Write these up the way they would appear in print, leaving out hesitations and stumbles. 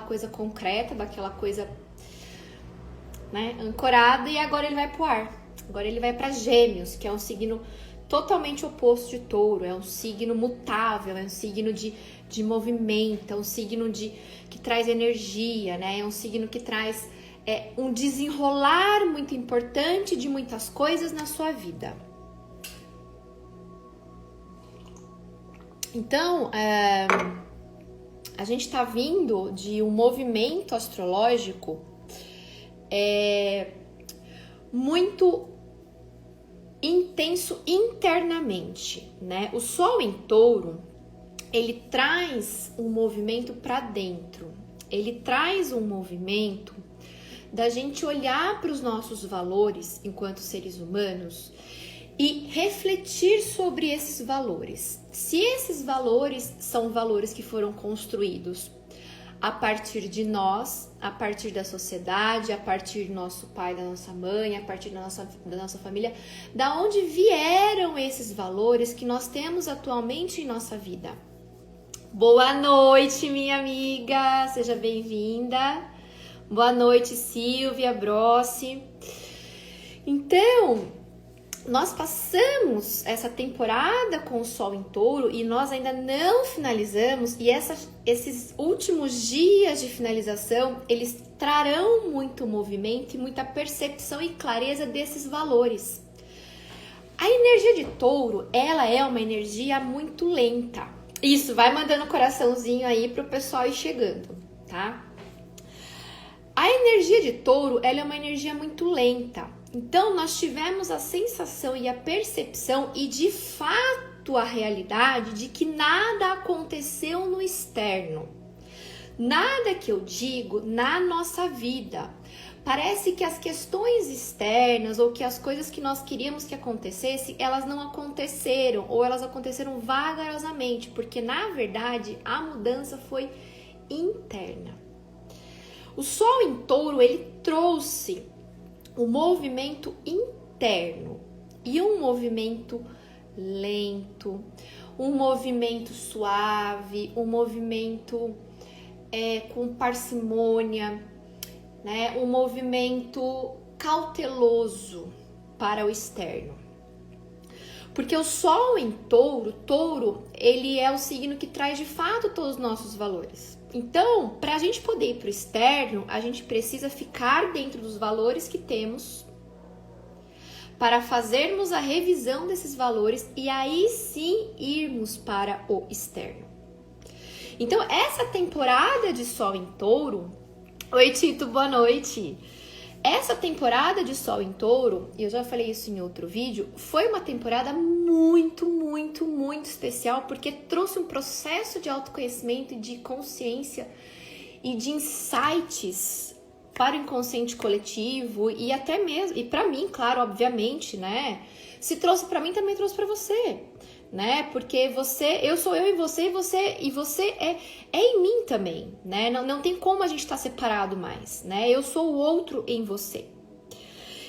coisa concreta, daquela coisa, né, ancorada, e agora ele vai pro ar. Agora ele vai para Gêmeos, que é um signo totalmente oposto de Touro, é um signo mutável, é um signo de movimento, é um signo que traz energia, né? É um signo que traz um desenrolar muito importante de muitas coisas na sua vida. Então, a gente está vindo de um movimento astrológico muito intenso internamente, né? O Sol em Touro, ele traz um movimento para dentro, ele traz um movimento da gente olhar para os nossos valores enquanto seres humanos e refletir sobre esses valores. Se esses valores são valores que foram construídos a partir de nós, a partir da sociedade, a partir do nosso pai, da nossa mãe, a partir da nossa família, da onde vieram esses valores que nós temos atualmente em nossa vida. Boa noite, minha amiga, seja bem-vinda. Boa noite, Silvia Brossi. Então, nós passamos essa temporada com o Sol em Touro e nós ainda não finalizamos, e esses últimos dias de finalização, eles trarão muito movimento e muita percepção e clareza desses valores. A energia de Touro, ela é uma energia muito lenta. Isso, vai mandando coraçãozinho aí pro pessoal ir chegando, tá? A energia de Touro, ela é uma energia muito lenta. Então, nós tivemos a sensação e a percepção e, de fato, a realidade de que nada aconteceu no externo. Nada que eu digo na nossa vida. Parece que as questões externas ou que as coisas que nós queríamos que acontecessem, elas não aconteceram ou elas aconteceram vagarosamente, porque, na verdade, a mudança foi interna. O Sol em Touro, ele trouxe um movimento interno e um movimento lento, um movimento suave, um movimento com parcimônia, né? Um movimento cauteloso para o externo. Porque o Sol em Touro, ele é o signo que traz de fato todos os nossos valores. Então, para a gente poder ir para o externo, a gente precisa ficar dentro dos valores que temos para fazermos a revisão desses valores e aí sim irmos para o externo. Então, essa temporada de Sol em Touro... Oi, Tito, boa noite! Essa temporada de Sol em Touro, e eu já falei isso em outro vídeo, foi uma temporada muito, muito, muito especial, porque trouxe um processo de autoconhecimento e de consciência e de insights para o inconsciente coletivo e até mesmo, e para mim, claro, obviamente, né? Se trouxe para mim, também trouxe para você, né? Porque eu sou eu e você é em mim também, né? Não tem como a gente estar separado mais, né? Eu sou o outro em você.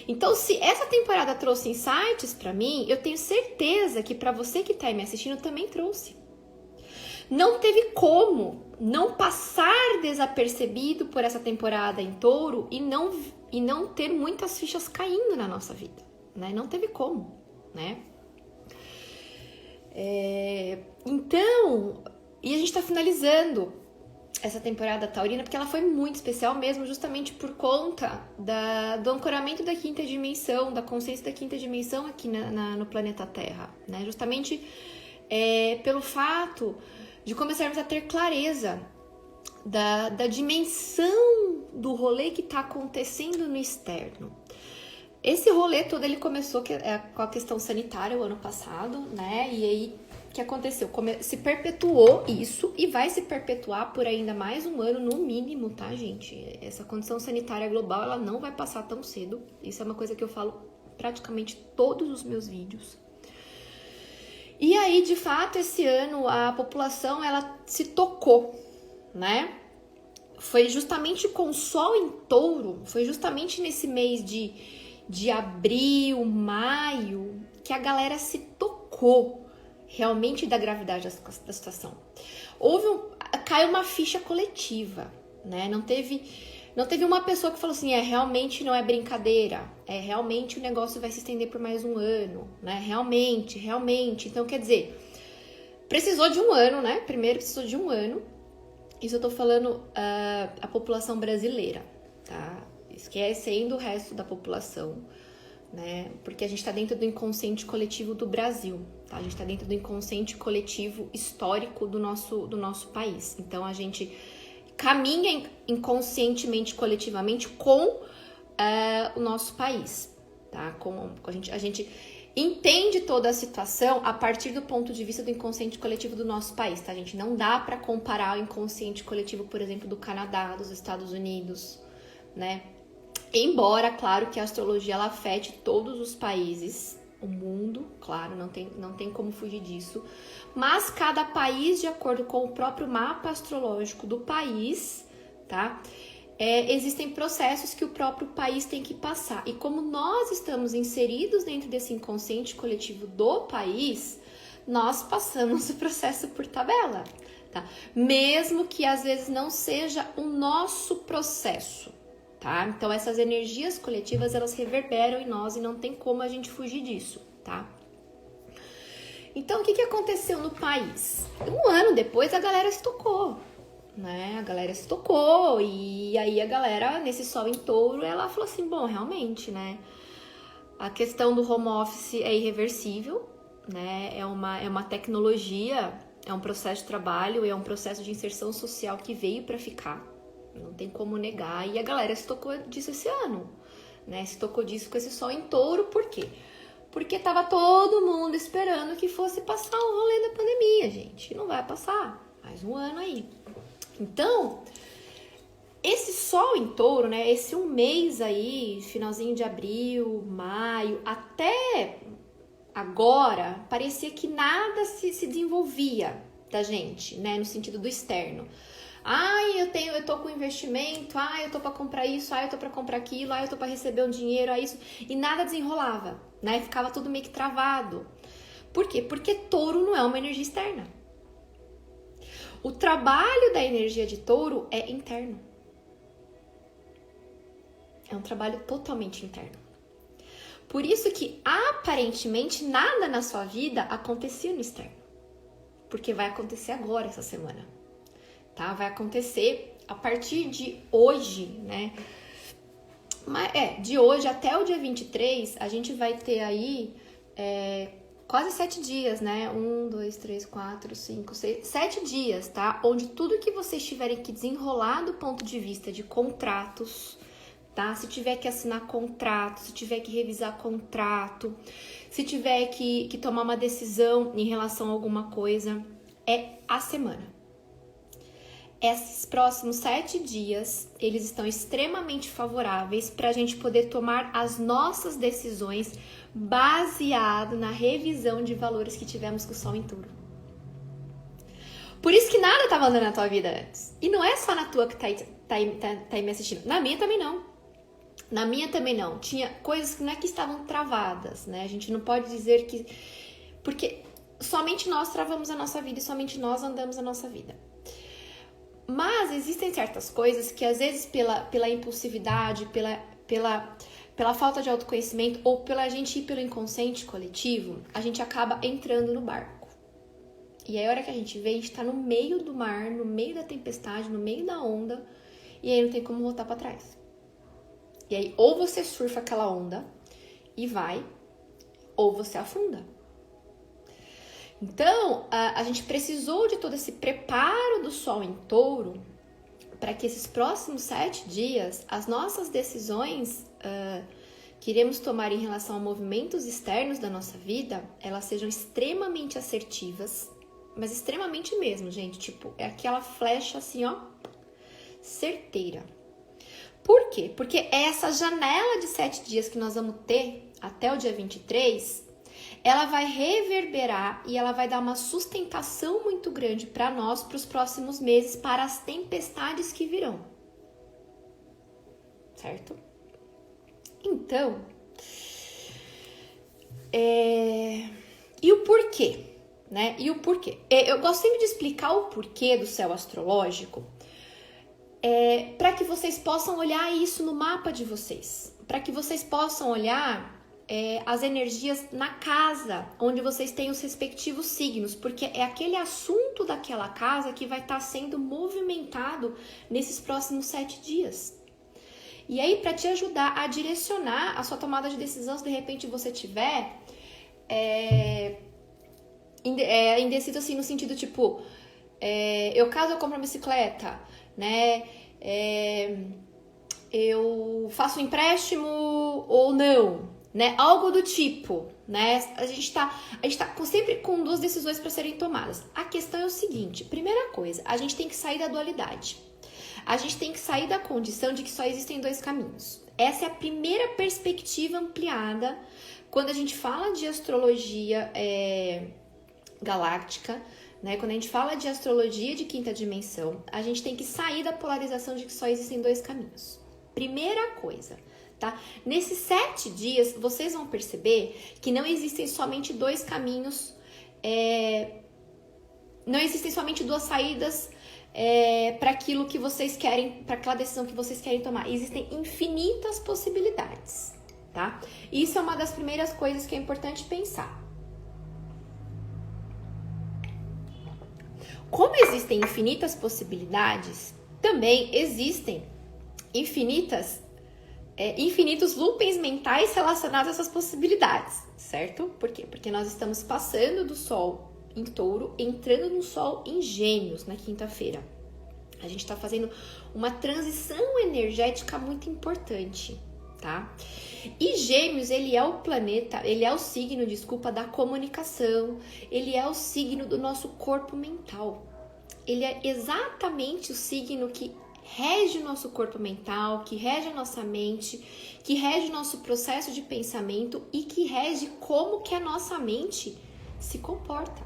Então, se essa temporada trouxe insights para mim, eu tenho certeza que para você que tá aí me assistindo também trouxe. Não teve como não passar desapercebido por essa temporada em Touro e não ter muitas fichas caindo na nossa vida, né? Não teve como, né? Então, e a gente tá finalizando essa temporada taurina porque ela foi muito especial mesmo, justamente por conta do ancoramento da quinta dimensão, da consciência da quinta dimensão aqui no planeta Terra, né? Justamente pelo fato de começarmos a ter clareza da dimensão do rolê que tá acontecendo no externo. Esse rolê todo, ele começou com a questão sanitária o ano passado, né? E aí, o que aconteceu? Se perpetuou isso e vai se perpetuar por ainda mais um ano, no mínimo, tá, gente? Essa condição sanitária global, ela não vai passar tão cedo. Isso é uma coisa que eu falo praticamente todos os meus vídeos. E aí, de fato, esse ano, a população, ela se tocou, né? Foi justamente com o Sol em Touro, foi justamente nesse mês de abril, maio, que a galera se tocou realmente da gravidade da situação. Caiu uma ficha coletiva, né? Não teve uma pessoa que falou assim, realmente não é brincadeira, realmente o negócio vai se estender por mais um ano, né? Realmente. Então, quer dizer, precisou de um ano, né? Primeiro precisou de um ano. Isso eu tô falando a população brasileira, tá? Esquecendo o resto da população, né? Porque a gente tá dentro do inconsciente coletivo do Brasil, tá? A gente tá dentro do inconsciente coletivo histórico do nosso país. Então, a gente caminha inconscientemente, coletivamente com o nosso país, tá? A gente entende toda a situação a partir do ponto de vista do inconsciente coletivo do nosso país, tá, gente? Não dá para comparar o inconsciente coletivo, por exemplo, do Canadá, dos Estados Unidos, né? Embora, claro, que a astrologia ela afete todos os países, o mundo, claro, não tem como fugir disso. Mas cada país, de acordo com o próprio mapa astrológico do país, tá? Existem processos que o próprio país tem que passar. E como nós estamos inseridos dentro desse inconsciente coletivo do país, nós passamos o processo por tabela, tá? Mesmo que às vezes não seja o nosso processo, tá? Então essas energias coletivas, elas reverberam em nós e não tem como a gente fugir disso, tá? Então o que aconteceu no país? Um ano depois a galera se tocou, né? A galera se tocou e aí a galera, nesse sol em touro, ela falou assim, bom, realmente, né? A questão do home office é irreversível, né? É uma tecnologia, é um processo de trabalho, é um processo de inserção social que veio para ficar. Não tem como negar. E a galera se tocou disso esse ano, né? Se tocou disso com esse sol em touro, por quê? Porque tava todo mundo esperando que fosse passar o rolê da pandemia, gente. E não vai passar. Mais um ano aí. Então, esse sol em touro, né? Esse um mês aí, finalzinho de abril, maio, até agora, parecia que nada se desenvolvia da gente, né? No sentido do externo. Eu tô com investimento, eu tô pra comprar isso, eu tô pra comprar aquilo, eu tô pra receber um dinheiro, isso. E nada desenrolava, né? Ficava tudo meio que travado. Por quê? Porque touro não é uma energia externa. O trabalho da energia de touro é interno. É um trabalho totalmente interno. Por isso que, aparentemente, nada na sua vida acontecia no externo. Porque vai acontecer agora, essa semana. Tá? Vai acontecer a partir de hoje, né? De hoje até o dia 23, a gente vai ter aí quase 7 dias, né? 1, 2, 3, 4, 5, 6, 7 dias, tá? Onde tudo que vocês tiverem que desenrolar do ponto de vista de contratos, tá? Se tiver que assinar contrato, se tiver que revisar contrato, se tiver que tomar uma decisão em relação a alguma coisa, é a semana. Esses próximos 7 dias, eles estão extremamente favoráveis para a gente poder tomar as nossas decisões baseado na revisão de valores que tivemos com o Sol em Touro. Por isso que nada estava andando na tua vida antes. E não é só na tua que tá aí me assistindo. Na minha também não. Na minha também não. Tinha coisas que não é que estavam travadas, né? A gente não pode dizer que... Porque somente nós travamos a nossa vida e somente nós andamos a nossa vida. Mas existem certas coisas que às vezes pela impulsividade, pela falta de autoconhecimento ou pela gente ir pelo inconsciente coletivo, a gente acaba entrando no barco. E aí a hora que a gente vê, a gente tá no meio do mar, no meio da tempestade, no meio da onda, e aí não tem como voltar pra trás. E aí ou você surfa aquela onda e vai, ou você afunda. Então, a gente precisou de todo esse preparo do Sol em Touro para que esses próximos 7 dias, as nossas decisões que iremos tomar em relação a movimentos externos da nossa vida, elas sejam extremamente assertivas, mas extremamente mesmo, gente. Tipo, é aquela flecha assim, ó, certeira. Por quê? Porque essa janela de 7 dias que nós vamos ter até o dia 23... ela vai reverberar e ela vai dar uma sustentação muito grande para nós, para os próximos meses, para as tempestades que virão. Certo? Então, e o porquê, né? E o porquê? Eu gosto sempre de explicar o porquê do céu astrológico, para que vocês possam olhar isso no mapa de vocês, para que vocês possam olhar as energias na casa onde vocês têm os respectivos signos, porque é aquele assunto daquela casa que vai estar sendo movimentado nesses próximos 7 dias. E aí, para te ajudar a direcionar a sua tomada de decisão, se de repente você tiver indeciso assim, no sentido tipo, eu caso eu compro uma bicicleta, né? Eu faço um empréstimo ou não, né? Algo do tipo, né? A gente tá sempre com 2 decisões para serem tomadas. A questão é o seguinte: primeira coisa, a gente tem que sair da dualidade. A gente tem que sair da condição de que só existem 2 caminhos. Essa é a primeira perspectiva ampliada quando a gente fala de astrologia galáctica, né? Quando a gente fala de astrologia de 5ª dimensão, a gente tem que sair da polarização de que só existem 2 caminhos. Primeira coisa, tá? Nesses 7 dias, vocês vão perceber que não existem somente 2 caminhos, não existem somente 2 saídas para aquilo que vocês querem, para aquela decisão que vocês querem tomar. Existem infinitas possibilidades, tá? Isso é uma das primeiras coisas que é importante pensar. Como existem infinitas possibilidades, também existem infinitos loopings mentais relacionados a essas possibilidades, certo? Por quê? Porque nós estamos passando do Sol em Touro, entrando no Sol em Gêmeos na quinta-feira. A gente está fazendo uma transição energética muito importante, tá? E Gêmeos, ele é o planeta, ele é o signo, da comunicação, ele é o signo do nosso corpo mental. Ele é exatamente o signo que rege o nosso corpo mental, que rege a nossa mente, que rege o nosso processo de pensamento e que rege como que a nossa mente se comporta.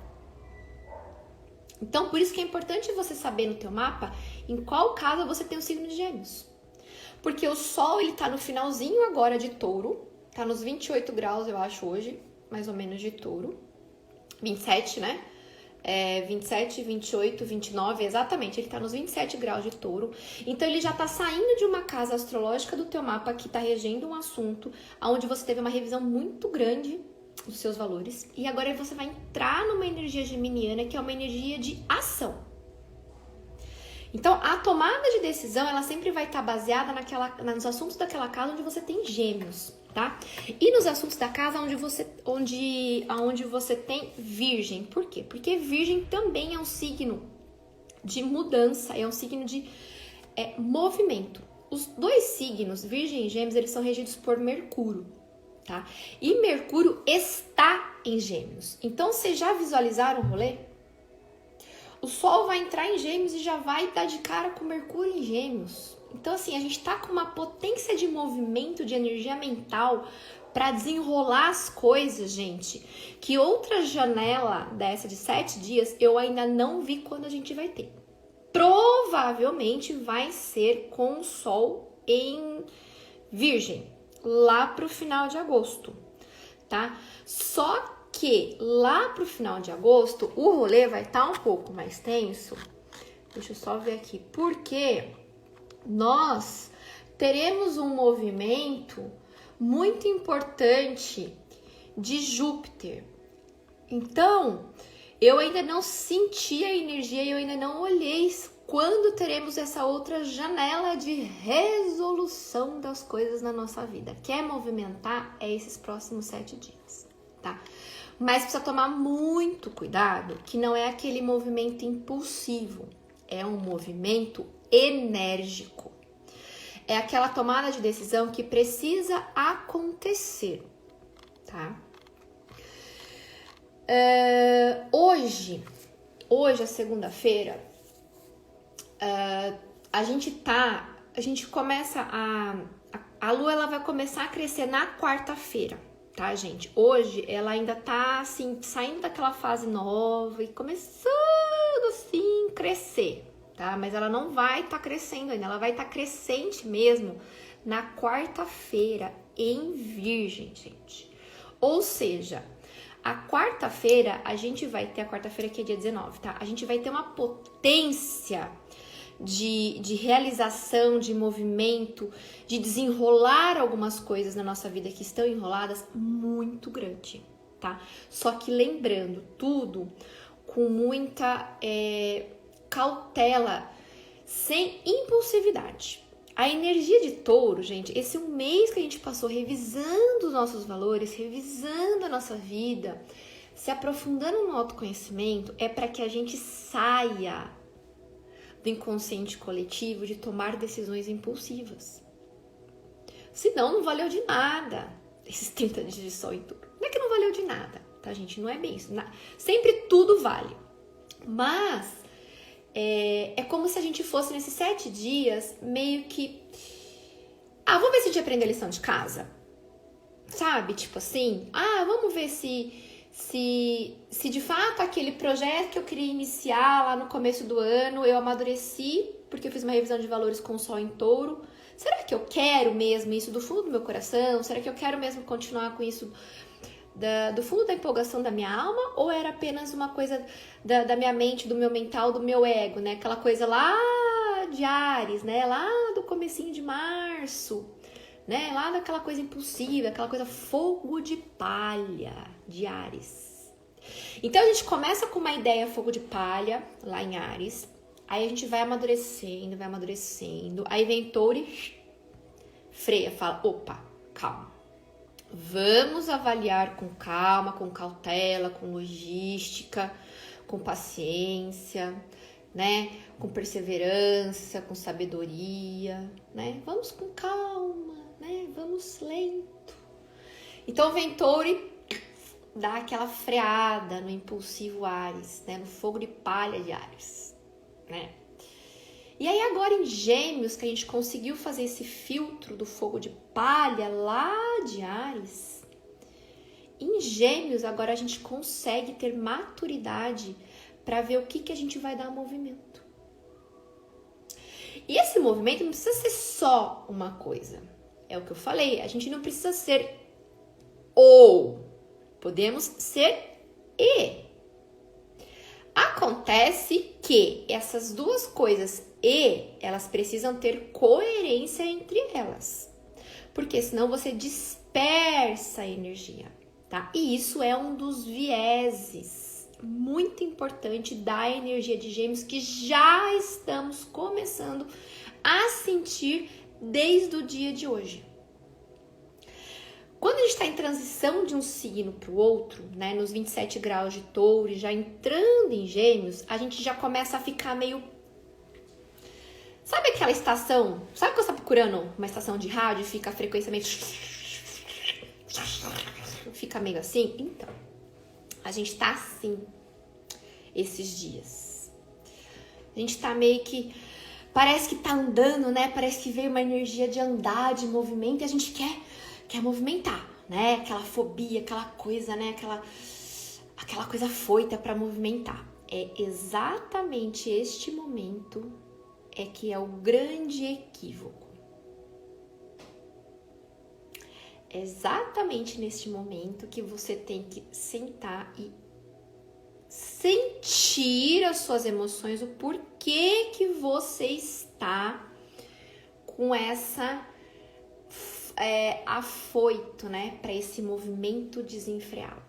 Então, por isso que é importante você saber no teu mapa em qual casa você tem o signo de Gêmeos. Porque o Sol, ele tá no finalzinho agora de Touro, tá nos 28 graus, eu acho, hoje, mais ou menos, de Touro. 27, né? 27, 28, 29, exatamente, ele tá nos 27 graus de Touro. Então, ele já tá saindo de uma casa astrológica do teu mapa que tá regendo um assunto onde você teve uma revisão muito grande dos seus valores. E agora você vai entrar numa energia geminiana, que é uma energia de ação. Então, a tomada de decisão, ela sempre vai estar baseada nos assuntos daquela casa onde você tem Gêmeos, tá? E nos assuntos da casa onde você tem Virgem. Por quê? Porque Virgem também é um signo de mudança, é um signo de movimento. Os 2 signos, Virgem e Gêmeos, eles são regidos por Mercúrio, tá? E Mercúrio está em Gêmeos. Então, vocês já visualizaram o rolê? O Sol vai entrar em Gêmeos e já vai dar de cara com Mercúrio em Gêmeos. Então, assim, a gente tá com uma potência de movimento, de energia mental para desenrolar as coisas, gente. Que outra janela dessa de 7 dias eu ainda não vi quando a gente vai ter. Provavelmente vai ser com o Sol em Virgem, lá pro final de agosto, tá? Só que lá pro final de agosto o rolê vai estar um pouco mais tenso. Deixa eu só ver aqui. Porque nós teremos um movimento muito importante de Júpiter. Então, eu ainda não senti a energia e eu ainda não olhei quando teremos essa outra janela de resolução das coisas na nossa vida. Quer movimentar? É esses próximos 7 dias, tá? Mas precisa tomar muito cuidado, que não é aquele movimento impulsivo, é um movimento enérgico. É aquela tomada de decisão que precisa acontecer, tá? Hoje, a segunda-feira, a gente começa a Lua, ela vai começar a crescer na quarta-feira. Tá, gente? Hoje ela ainda tá, assim, saindo daquela fase nova e começando, assim, crescer, tá? Mas ela não vai estar crescendo ainda, ela vai estar crescente mesmo na quarta-feira em Virgem, gente. Ou seja, a quarta-feira, a gente vai ter, a quarta-feira que é dia 19, tá? A gente vai ter uma potência de realização, de movimento, de desenrolar algumas coisas na nossa vida que estão enroladas, muito grande, tá? Só que lembrando tudo com muita cautela, sem impulsividade. A energia de touro, gente, esse é um mês que a gente passou revisando os nossos valores, revisando a nossa vida, se aprofundando no autoconhecimento, é para que a gente saia do inconsciente coletivo de tomar decisões impulsivas. Senão não valeu de nada esses 30 dias de sol em touro. Não é que não valeu de nada, tá, gente? Não é bem isso. Sempre tudo vale. Mas é como se a gente fosse nesses 7 dias meio que... vamos ver se a gente aprende a lição de casa. Sabe? Tipo assim, vamos ver se de fato aquele projeto que eu queria iniciar lá no começo do ano, eu amadureci, porque eu fiz uma revisão de valores com o sol em touro. Será que eu quero mesmo isso do fundo do meu coração? Será que eu quero mesmo continuar com isso do fundo da empolgação da minha alma? Ou era apenas uma coisa da minha mente, do meu mental, do meu ego, né? Aquela coisa lá de Áries, né? Lá do comecinho de março, né? Lá daquela coisa impulsiva, aquela coisa fogo de palha de Áries. Então a gente começa com uma ideia fogo de palha lá em Áries, aí a gente vai amadurecendo, aí vem touro e freia, fala, opa, calma. Vamos avaliar com calma, com cautela, com logística, com paciência, né? Com perseverança, com sabedoria, né? Vamos com calma, né? Vamos lento. Então vem touro e dá aquela freada no impulsivo Áries, né? No fogo de palha de Áries, né? E aí agora em Gêmeos, que a gente conseguiu fazer esse filtro do fogo de palha lá de Áries, em Gêmeos agora a gente consegue ter maturidade para ver o que a gente vai dar movimento. E esse movimento não precisa ser só uma coisa. É o que eu falei, a gente não precisa ser ou, podemos ser e. Acontece que essas duas coisas elas precisam ter coerência entre elas, porque senão você dispersa a energia, tá? E isso é um dos vieses muito importante da energia de Gêmeos que já estamos começando a sentir desde o dia de hoje. Quando a gente está em transição de um signo para o outro, né, nos 27 graus de touro, já entrando em Gêmeos, a gente já começa a ficar meio... Sabe aquela estação? Sabe quando você está procurando uma estação de rádio e fica a frequência meio... Fica meio assim? Então, a gente tá assim esses dias. A gente tá meio que... Parece que tá andando, né? Parece que veio uma energia de andar, de movimento, e a gente quer movimentar, né? Aquela fobia, aquela coisa, né? Aquela coisa afoita para movimentar. É exatamente este momento que é o grande equívoco. É exatamente neste momento que você tem que sentar e sentir as suas emoções, o porquê que você está com essa afoito, né, para esse movimento desenfreado.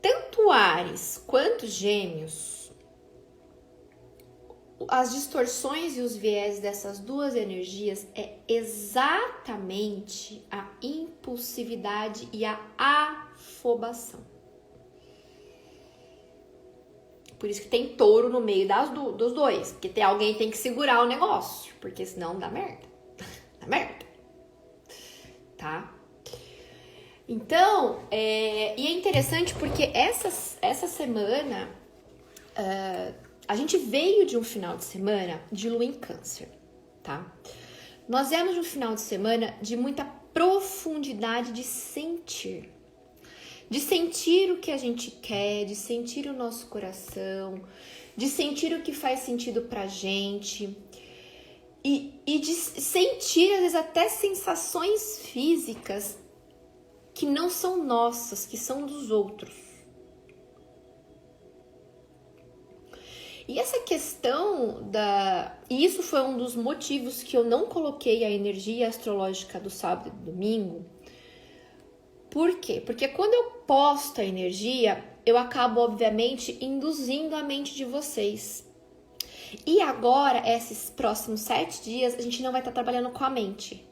Tanto Áries quanto Gêmeos, as distorções e os viés dessas duas energias é exatamente a impulsividade e a afobação. Por isso que tem touro no meio dos dois, porque alguém tem que segurar o negócio, porque senão dá merda. Dá merda. Tá? Então, e é interessante porque essa semana... a gente veio de um final de semana de lua em câncer, tá? Nós viemos de um final de semana de muita profundidade de sentir. De sentir o que a gente quer, de sentir o nosso coração, de sentir o que faz sentido pra gente. E de sentir, às vezes, até sensações físicas que não são nossas, que são dos outros. E essa questão e isso foi um dos motivos que eu não coloquei a energia astrológica do sábado e do domingo. Por quê? Porque quando eu posto a energia, eu acabo, obviamente, induzindo a mente de vocês. E agora, esses próximos 7 dias, a gente não vai estar trabalhando com a mente.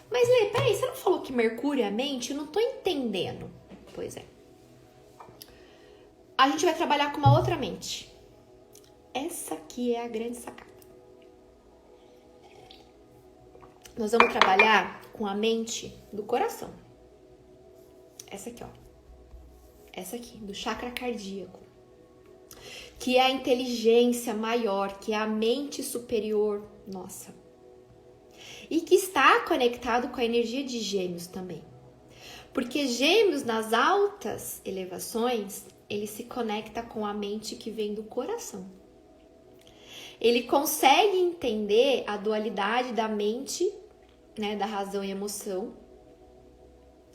Mas, Lê, peraí, você não falou que Mercúrio é a mente? Eu não tô entendendo. Pois é. A gente vai trabalhar com uma outra mente. Essa aqui é a grande sacada. Nós vamos trabalhar com a mente do coração. Essa aqui, ó. Essa aqui, do chakra cardíaco. Que é a inteligência maior, que é a mente superior nossa. E que está conectado com a energia de Gêmeos também. Porque Gêmeos, nas altas elevações, ele se conecta com a mente que vem do coração. Ele consegue entender a dualidade da mente, né, da razão e emoção.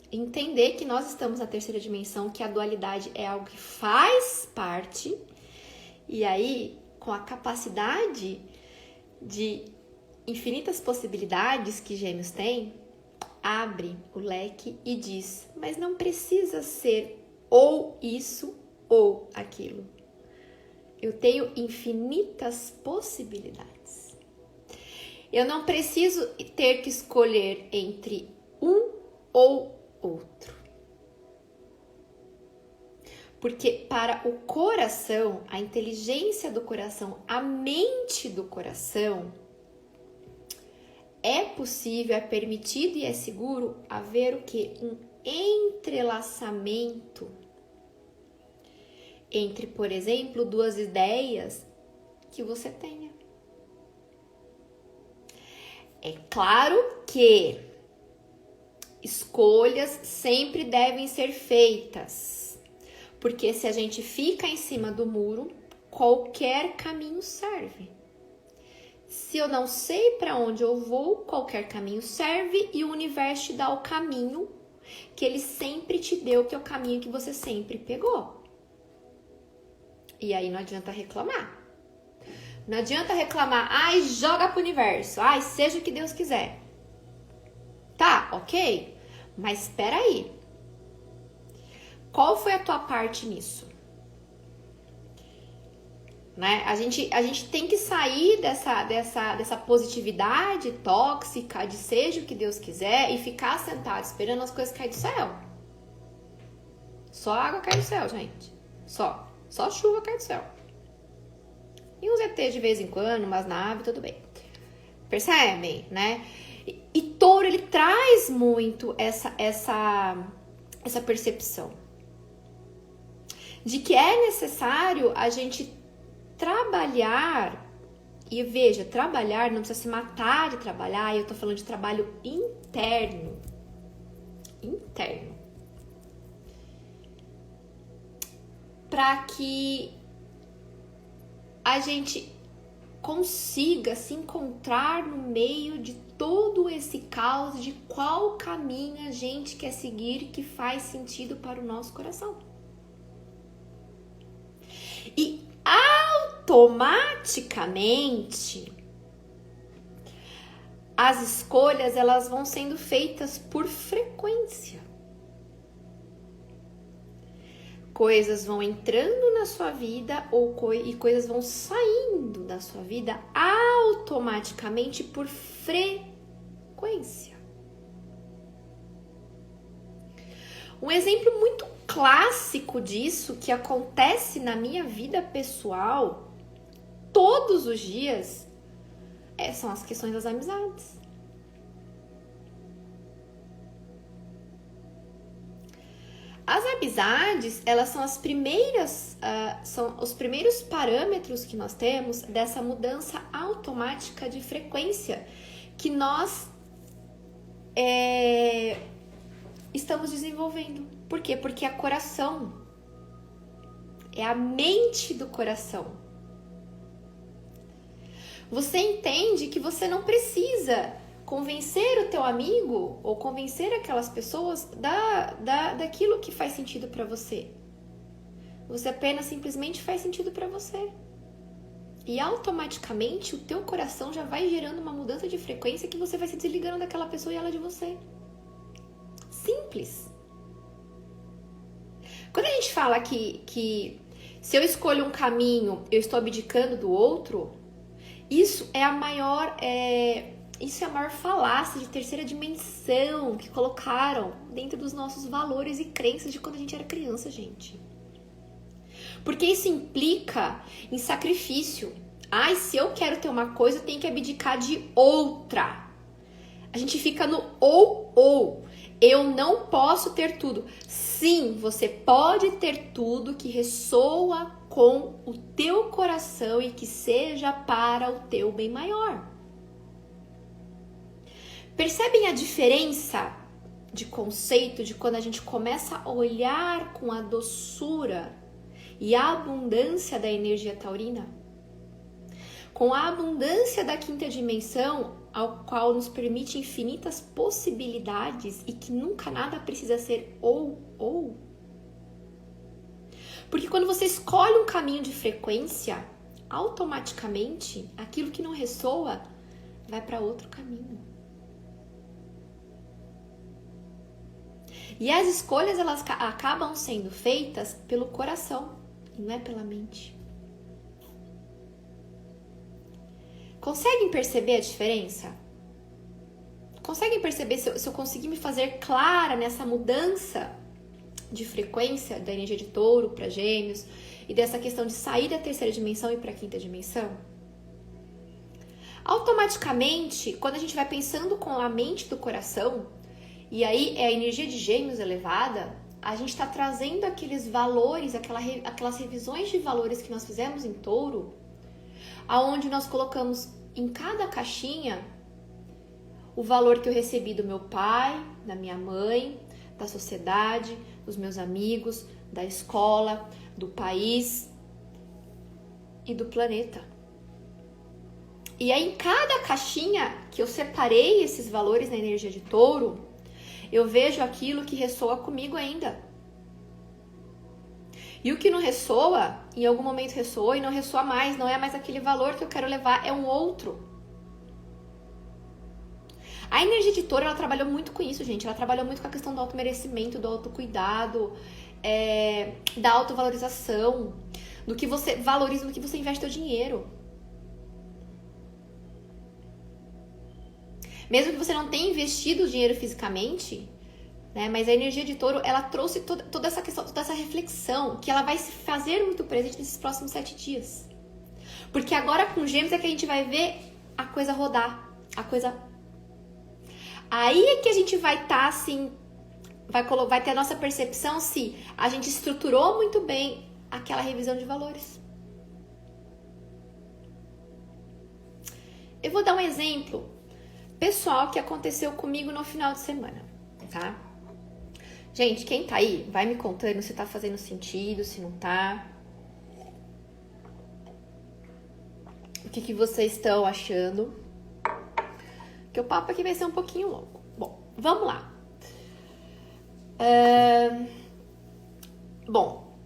Entender que nós estamos na terceira dimensão, que a dualidade é algo que faz parte. E aí, com a capacidade de infinitas possibilidades que Gêmeos tem, abre o leque e diz, mas não precisa ser ou isso ou aquilo. Eu tenho infinitas possibilidades. Eu não preciso ter que escolher entre um ou outro. Porque para o coração, a inteligência do coração, a mente do coração, é possível, é permitido e é seguro haver o quê? Um entrelaçamento entre, por exemplo, duas ideias que você tenha. É claro que escolhas sempre devem ser feitas, porque se a gente fica em cima do muro, qualquer caminho serve. Se eu não sei para onde eu vou, qualquer caminho serve e o universo te dá o caminho que ele sempre te deu, que é o caminho que você sempre pegou. E aí não adianta reclamar. Não adianta reclamar, ai, joga pro universo, ai, seja o que Deus quiser. Tá, ok, mas espera aí. Qual foi a tua parte nisso? Né? A gente tem que sair dessa positividade tóxica de seja o que Deus quiser e ficar sentado esperando as coisas caírem do céu. Só água cai do céu, gente. Só chuva cai do céu. E uns ET de vez em quando, umas naves, tudo bem. Percebem, né? E Touro, ele traz muito essa percepção de que é necessário a gente trabalhar, e veja, trabalhar não precisa se matar de trabalhar, eu tô falando de trabalho interno. Para que a gente consiga se encontrar no meio de todo esse caos, de qual caminho a gente quer seguir que faz sentido para o nosso coração. E automaticamente as escolhas elas vão sendo feitas por frequência. Coisas vão entrando na sua vida e coisas vão saindo da sua vida automaticamente por frequência. Um exemplo muito clássico disso que acontece na minha vida pessoal todos os dias são as questões das amizades. As amizades, elas são as primeiras, são os primeiros parâmetros que nós temos dessa mudança automática de frequência que nós estamos desenvolvendo. Por quê? Porque é coração. É a mente do coração. Você entende que você não precisa convencer o teu amigo ou convencer aquelas pessoas daquilo que faz sentido para você. Você apenas simplesmente faz sentido para você. E automaticamente o teu coração já vai gerando uma mudança de frequência que você vai se desligando daquela pessoa e ela de você. Simples. Quando a gente fala que se eu escolho um caminho, eu estou abdicando do outro, isso é a maior falácia de terceira dimensão que colocaram dentro dos nossos valores e crenças de quando a gente era criança, gente. Porque isso implica em sacrifício. Ai, se eu quero ter uma coisa, eu tenho que abdicar de outra. A gente fica no ou. Eu não posso ter tudo. Sim, você pode ter tudo que ressoa com o teu coração e que seja para o teu bem maior. Percebem a diferença de conceito de quando a gente começa a olhar com a doçura e a abundância da energia taurina? Com a abundância da quinta dimensão, ao qual nos permite infinitas possibilidades e que nunca nada precisa ser ou. Porque quando você escolhe um caminho de frequência, automaticamente aquilo que não ressoa vai para outro caminho. E as escolhas elas acabam sendo feitas pelo coração e não é pela mente. Conseguem perceber a diferença? Conseguem perceber se eu conseguir me fazer clara nessa mudança de frequência da energia de touro para gêmeos e dessa questão de sair da terceira dimensão e para a quinta dimensão? Automaticamente, quando a gente vai pensando com a mente do coração, e aí é a energia de gêmeos elevada, a gente está trazendo aqueles valores, aquelas revisões de valores que nós fizemos em touro, aonde nós colocamos em cada caixinha o valor que eu recebi do meu pai, da minha mãe, da sociedade, dos meus amigos, da escola, do país e do planeta. E aí em cada caixinha que eu separei esses valores na energia de touro, eu vejo aquilo que ressoa comigo ainda. E o que não ressoa, em algum momento ressoa e não ressoa mais, não é mais aquele valor que eu quero levar, é um outro. A energia de touro, ela trabalhou muito com isso, gente. Ela trabalhou muito com a questão do automerecimento, do autocuidado, da autovalorização, do que você valoriza, do que você investe o dinheiro. Mesmo que você não tenha investido o dinheiro fisicamente, né? Mas a energia de touro, ela trouxe toda essa questão, toda essa reflexão, que ela vai se fazer muito presente nesses próximos 7 dias. Porque agora com gêmeos é que a gente vai ver a coisa rodar, a coisa... Aí é que a gente vai estar assim, vai ter a nossa percepção se a gente estruturou muito bem aquela revisão de valores. Eu vou dar um exemplo pessoal que aconteceu comigo no final de semana, tá? Gente, quem tá aí, vai me contando se tá fazendo sentido, se não tá. O que vocês estão achando? Que o papo aqui vai ser um pouquinho longo. Bom, vamos lá. Bom,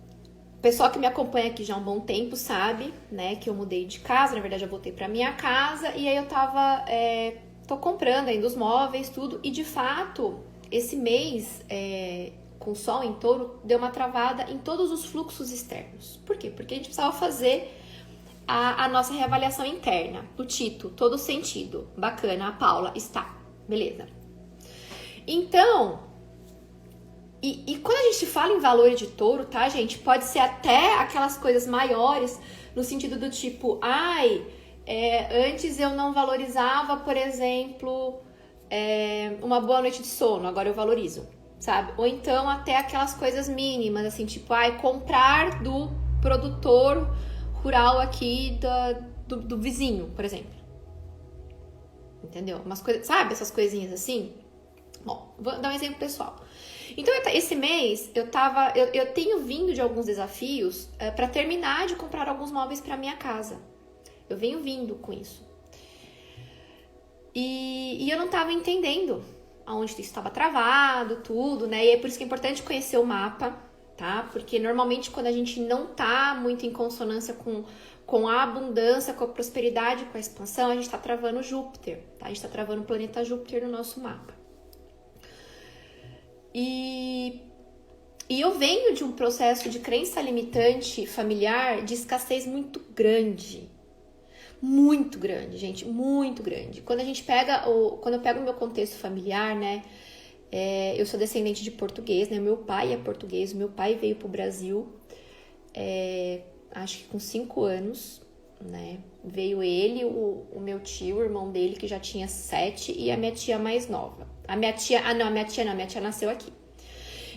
o pessoal que me acompanha aqui já há um bom tempo sabe, né, que eu mudei de casa. Na verdade, eu voltei pra minha casa e aí eu tô comprando ainda os móveis, tudo. E de fato, esse mês, com o sol em touro, deu uma travada em todos os fluxos externos. Por quê? Porque a gente precisava fazer a nossa reavaliação interna. O Tito, todo sentido. Bacana, a Paula está. Beleza. Então, e quando a gente fala em valor de touro, tá, gente? Pode ser até aquelas coisas maiores, no sentido do tipo, antes eu não valorizava, por exemplo, uma boa noite de sono, agora eu valorizo, sabe? Ou então até aquelas coisas mínimas, assim, tipo, comprar do produtor rural aqui do vizinho, por exemplo. Entendeu? Umas coisas, sabe? Essas coisinhas assim. Bom, vou dar um exemplo pessoal. Então, esse mês, eu tenho vindo de alguns desafios para terminar de comprar alguns móveis para minha casa. Eu venho vindo com isso. E eu não estava entendendo aonde isso estava travado, tudo, né? E é por isso que é importante conhecer o mapa, tá? Porque normalmente quando a gente não tá muito em consonância com com a abundância, com a prosperidade, com a expansão, a gente está travando Júpiter, tá? A gente está travando o planeta Júpiter no nosso mapa. E eu venho de um processo de crença limitante familiar de escassez muito grande. Muito grande, gente, muito grande. Quando eu pego o meu contexto familiar, né? Eu sou descendente de português, né? Meu pai é português, meu pai veio pro Brasil, acho que com 5 anos, né? Veio ele, o meu tio, o irmão dele, que já tinha 7, e a minha tia mais nova. A minha tia nasceu aqui.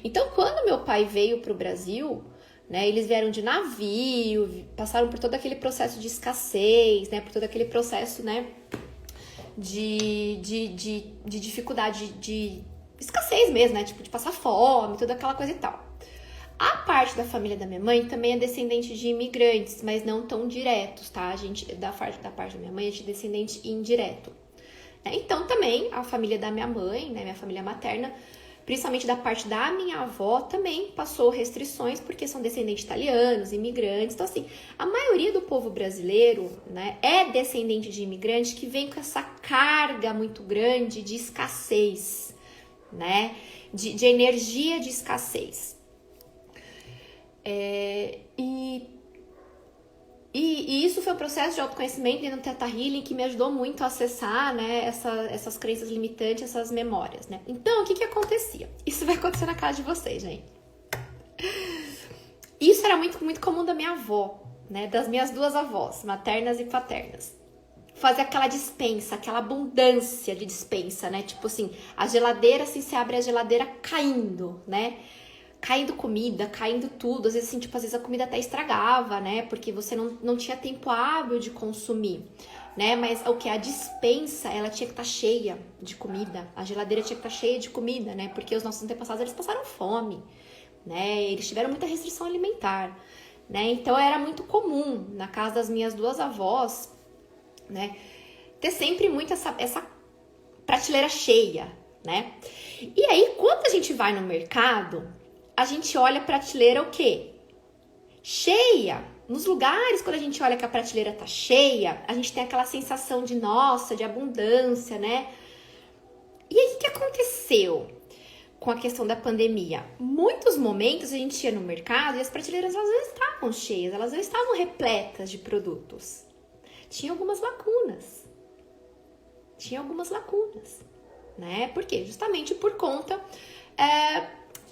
Então, quando meu pai veio pro Brasil, né, eles vieram de navio, passaram por todo aquele processo de escassez, né? Por todo aquele processo, né? De dificuldade, de escassez mesmo, né? Tipo, de passar fome, toda aquela coisa e tal. A parte da família da minha mãe também é descendente de imigrantes, mas não tão diretos, tá? A gente, da parte da minha mãe, a gente é descendente indireto. Então, também, a família da minha mãe, né? Minha família materna, principalmente da parte da minha avó, também passou restrições, porque são descendentes italianos, imigrantes. Então, assim, a maioria do povo brasileiro, né, é descendente de imigrantes que vem com essa carga muito grande de escassez, né, de energia de escassez. E isso foi um processo de autoconhecimento dentro do Theta Healing que me ajudou muito a acessar, né, essas crenças limitantes, essas memórias, né? Então, o que acontecia? Isso vai acontecer na casa de vocês, gente. Isso era muito, muito comum da minha avó, né? Das minhas 2 avós, maternas e paternas. Fazer aquela despensa, aquela abundância de despensa, né? Tipo assim, a geladeira, assim, você abre a geladeira caindo, né? Caindo comida, caindo tudo, às vezes assim, tipo, às vezes a comida até estragava, né, porque você não tinha tempo hábil de consumir, né, mas o que? A despensa, ela tinha que estar cheia de comida, a geladeira tinha que estar cheia de comida, né, porque os nossos antepassados, eles passaram fome, né, eles tiveram muita restrição alimentar, né, então era muito comum, na casa das minhas 2 avós, né, ter sempre muito essa prateleira cheia, né, e aí, quando a gente vai no mercado, a gente olha a prateleira o quê? Cheia. Nos lugares, quando a gente olha que a prateleira tá cheia, a gente tem aquela sensação de, nossa, de abundância, né? E aí, o que aconteceu com a questão da pandemia? Muitos momentos a gente ia no mercado e as prateleiras, elas não estavam cheias, elas não estavam repletas de produtos. Tinha algumas lacunas. Né? Por quê? Justamente por conta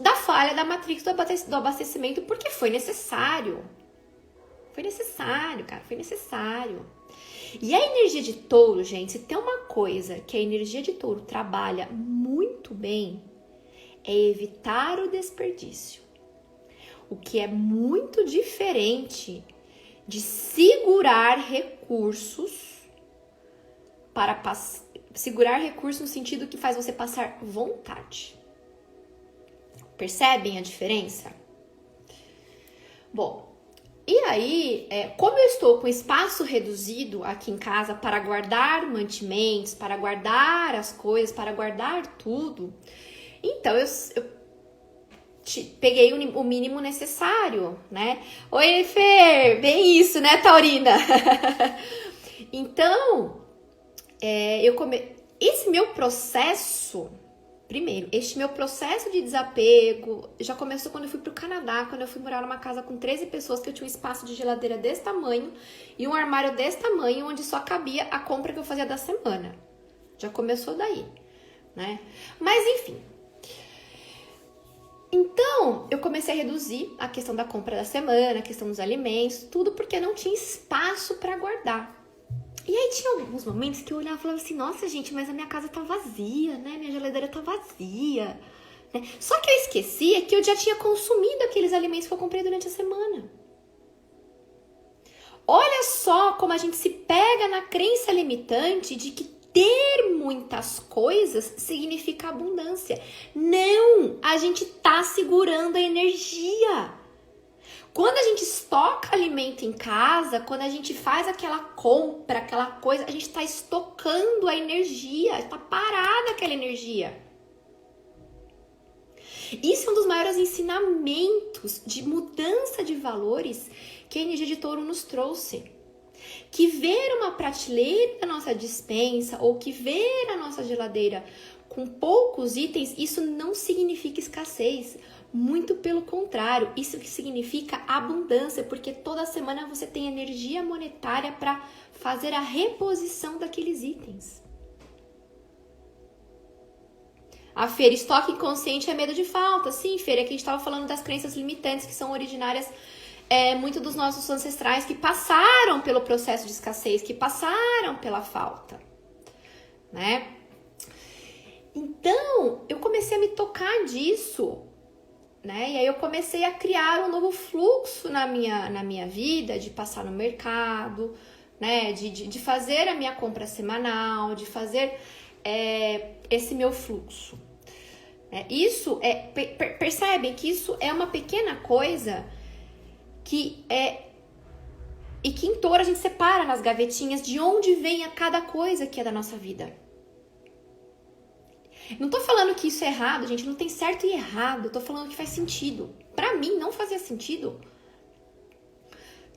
da falha da matriz do abastecimento, porque foi necessário. Foi necessário, cara, foi necessário. E a energia de touro, gente, se tem uma coisa que a energia de touro trabalha muito bem, é evitar o desperdício. O que é muito diferente de segurar recursos segurar recursos no sentido que faz você passar vontade. Percebem a diferença? Bom, e aí, como eu estou com espaço reduzido aqui em casa para guardar mantimentos, para guardar as coisas, para guardar tudo, então eu peguei o mínimo necessário, né? Oi, Fer, bem isso, né, Taurina? Então, esse meu processo... Primeiro, este meu processo de desapego já começou quando eu fui pro Canadá, quando eu fui morar numa casa com 13 pessoas, que eu tinha um espaço de geladeira desse tamanho e um armário desse tamanho, onde só cabia a compra que eu fazia da semana. Já começou daí, né? Mas, enfim. Então, eu comecei a reduzir a questão da compra da semana, a questão dos alimentos, tudo porque não tinha espaço para guardar. E aí tinha alguns momentos que eu olhava e falava assim, nossa, gente, mas a minha casa tá vazia, né? Minha geladeira tá vazia. Né? Só que eu esquecia que eu já tinha consumido aqueles alimentos que eu comprei durante a semana. Olha só como a gente se pega na crença limitante de que ter muitas coisas significa abundância. Não! A gente tá segurando a energia. Quando a gente estoca alimento em casa, quando a gente faz aquela compra, aquela coisa, a gente está estocando a energia, está parada aquela energia. Isso é um dos maiores ensinamentos de mudança de valores que a energia de touro nos trouxe. que ver uma prateleira na nossa despensa ou que ver a nossa geladeira com poucos itens, isso não significa escassez. Muito pelo contrário, isso que significa abundância, porque toda semana você tem energia monetária para fazer a reposição daqueles itens. A Fer, estoque inconsciente é medo de falta. Sim, Fer, aqui a gente estava falando das crenças limitantes que são originárias muito dos nossos ancestrais que passaram pelo processo de escassez, que passaram pela falta, né? Então, eu comecei a me tocar disso, né? E aí eu comecei a criar um novo fluxo na minha vida, de passar no mercado, né? De fazer a minha compra semanal, de fazer esse meu fluxo. Isso percebem que isso é uma pequena coisa que e que em Touro a gente separa nas gavetinhas de onde vem a cada coisa que é da nossa vida. Não tô falando que isso é errado, gente, não tem certo e errado, eu tô falando que faz sentido. Pra mim não fazia sentido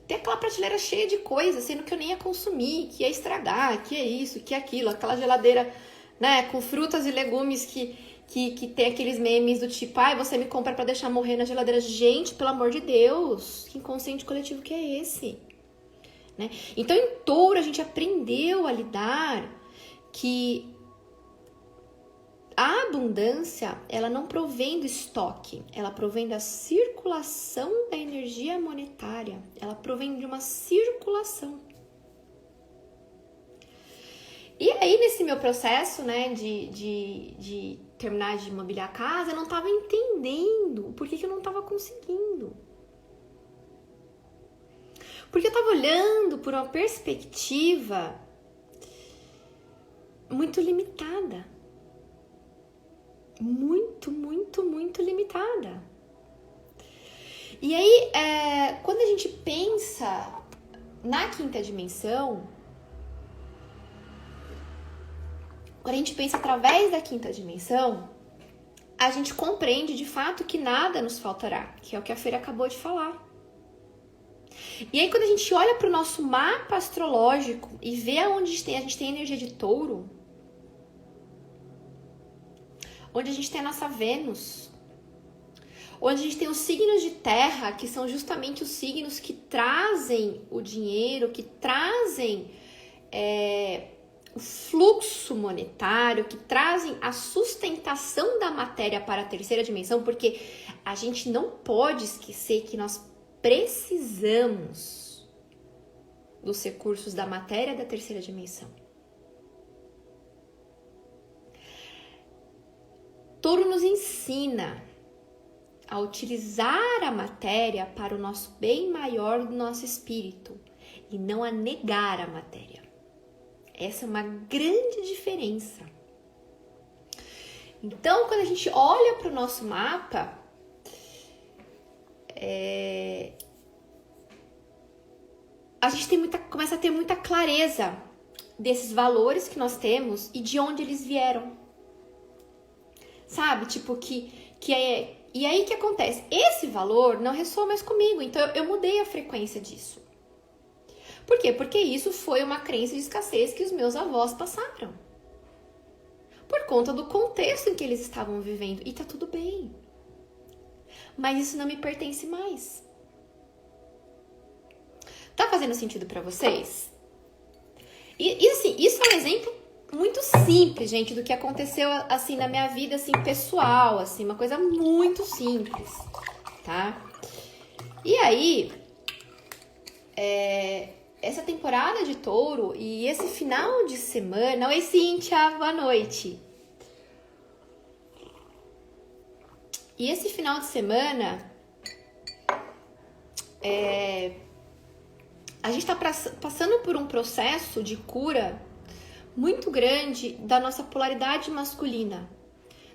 ter aquela prateleira cheia de coisas, sendo que eu nem ia consumir, que ia estragar, que é isso, que é aquilo, aquela geladeira, né, com frutas e legumes que tem aqueles memes do tipo, você me compra pra deixar morrer na geladeira. Gente, pelo amor de Deus, que inconsciente coletivo que é esse? Né? Então, em Touro, a gente aprendeu a lidar que a abundância, ela não provém do estoque, ela provém da circulação da energia monetária, ela provém de uma circulação. E aí, nesse meu processo, né, de terminar de mobiliar a casa, eu não estava entendendo por que eu não estava conseguindo. Porque eu estava olhando por uma perspectiva muito limitada. Muito limitada. E aí, quando a gente pensa na quinta dimensão, quando a gente pensa através da quinta dimensão, a gente compreende de fato que nada nos faltará, que é o que a Feira acabou de falar. E aí, quando a gente olha para o nosso mapa astrológico e vê aonde a gente tem energia de Touro, onde a gente tem a nossa Vênus, onde a gente tem os signos de terra, que são justamente os signos que trazem o dinheiro, que trazem o fluxo monetário, que trazem a sustentação da matéria para a terceira dimensão, porque a gente não pode esquecer que nós precisamos dos recursos da matéria da terceira dimensão. Touro nos ensina a utilizar a matéria para o nosso bem maior do nosso espírito e não a negar a matéria. Essa é uma grande diferença. Então, quando a gente olha para o nosso mapa, a gente começa a ter muita clareza desses valores que nós temos e de onde eles vieram. Sabe? Tipo, e aí o que acontece? Esse valor não ressoa mais comigo, então eu mudei a frequência disso. Por quê? Porque isso foi uma crença de escassez que os meus avós passaram. Por conta do contexto em que eles estavam vivendo. E tá tudo bem. Mas isso não me pertence mais. Tá fazendo sentido pra vocês? E assim, isso é um exemplo muito simples, gente, do que aconteceu assim na minha vida, assim, pessoal, assim, uma coisa muito simples, tá? E aí, essa temporada de Touro e esse final de semana... Oi, Cíntia, boa noite. E esse final de semana, a gente tá passando por um processo de cura muito grande da nossa polaridade masculina,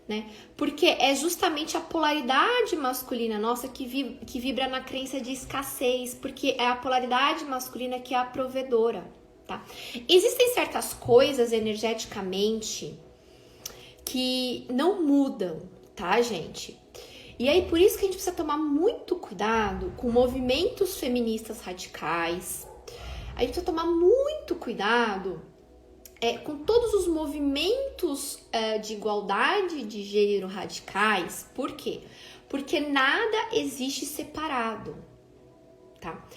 né? Porque é justamente a polaridade masculina nossa que vibra na crença de escassez, porque é a polaridade masculina que é a provedora, tá? Existem certas coisas energeticamente que não mudam, tá, gente? E aí, por isso que a gente precisa tomar muito cuidado com movimentos feministas radicais, a gente precisa tomar muito cuidado com todos os movimentos de igualdade de gênero radicais. Por quê? Porque nada existe separado, tá?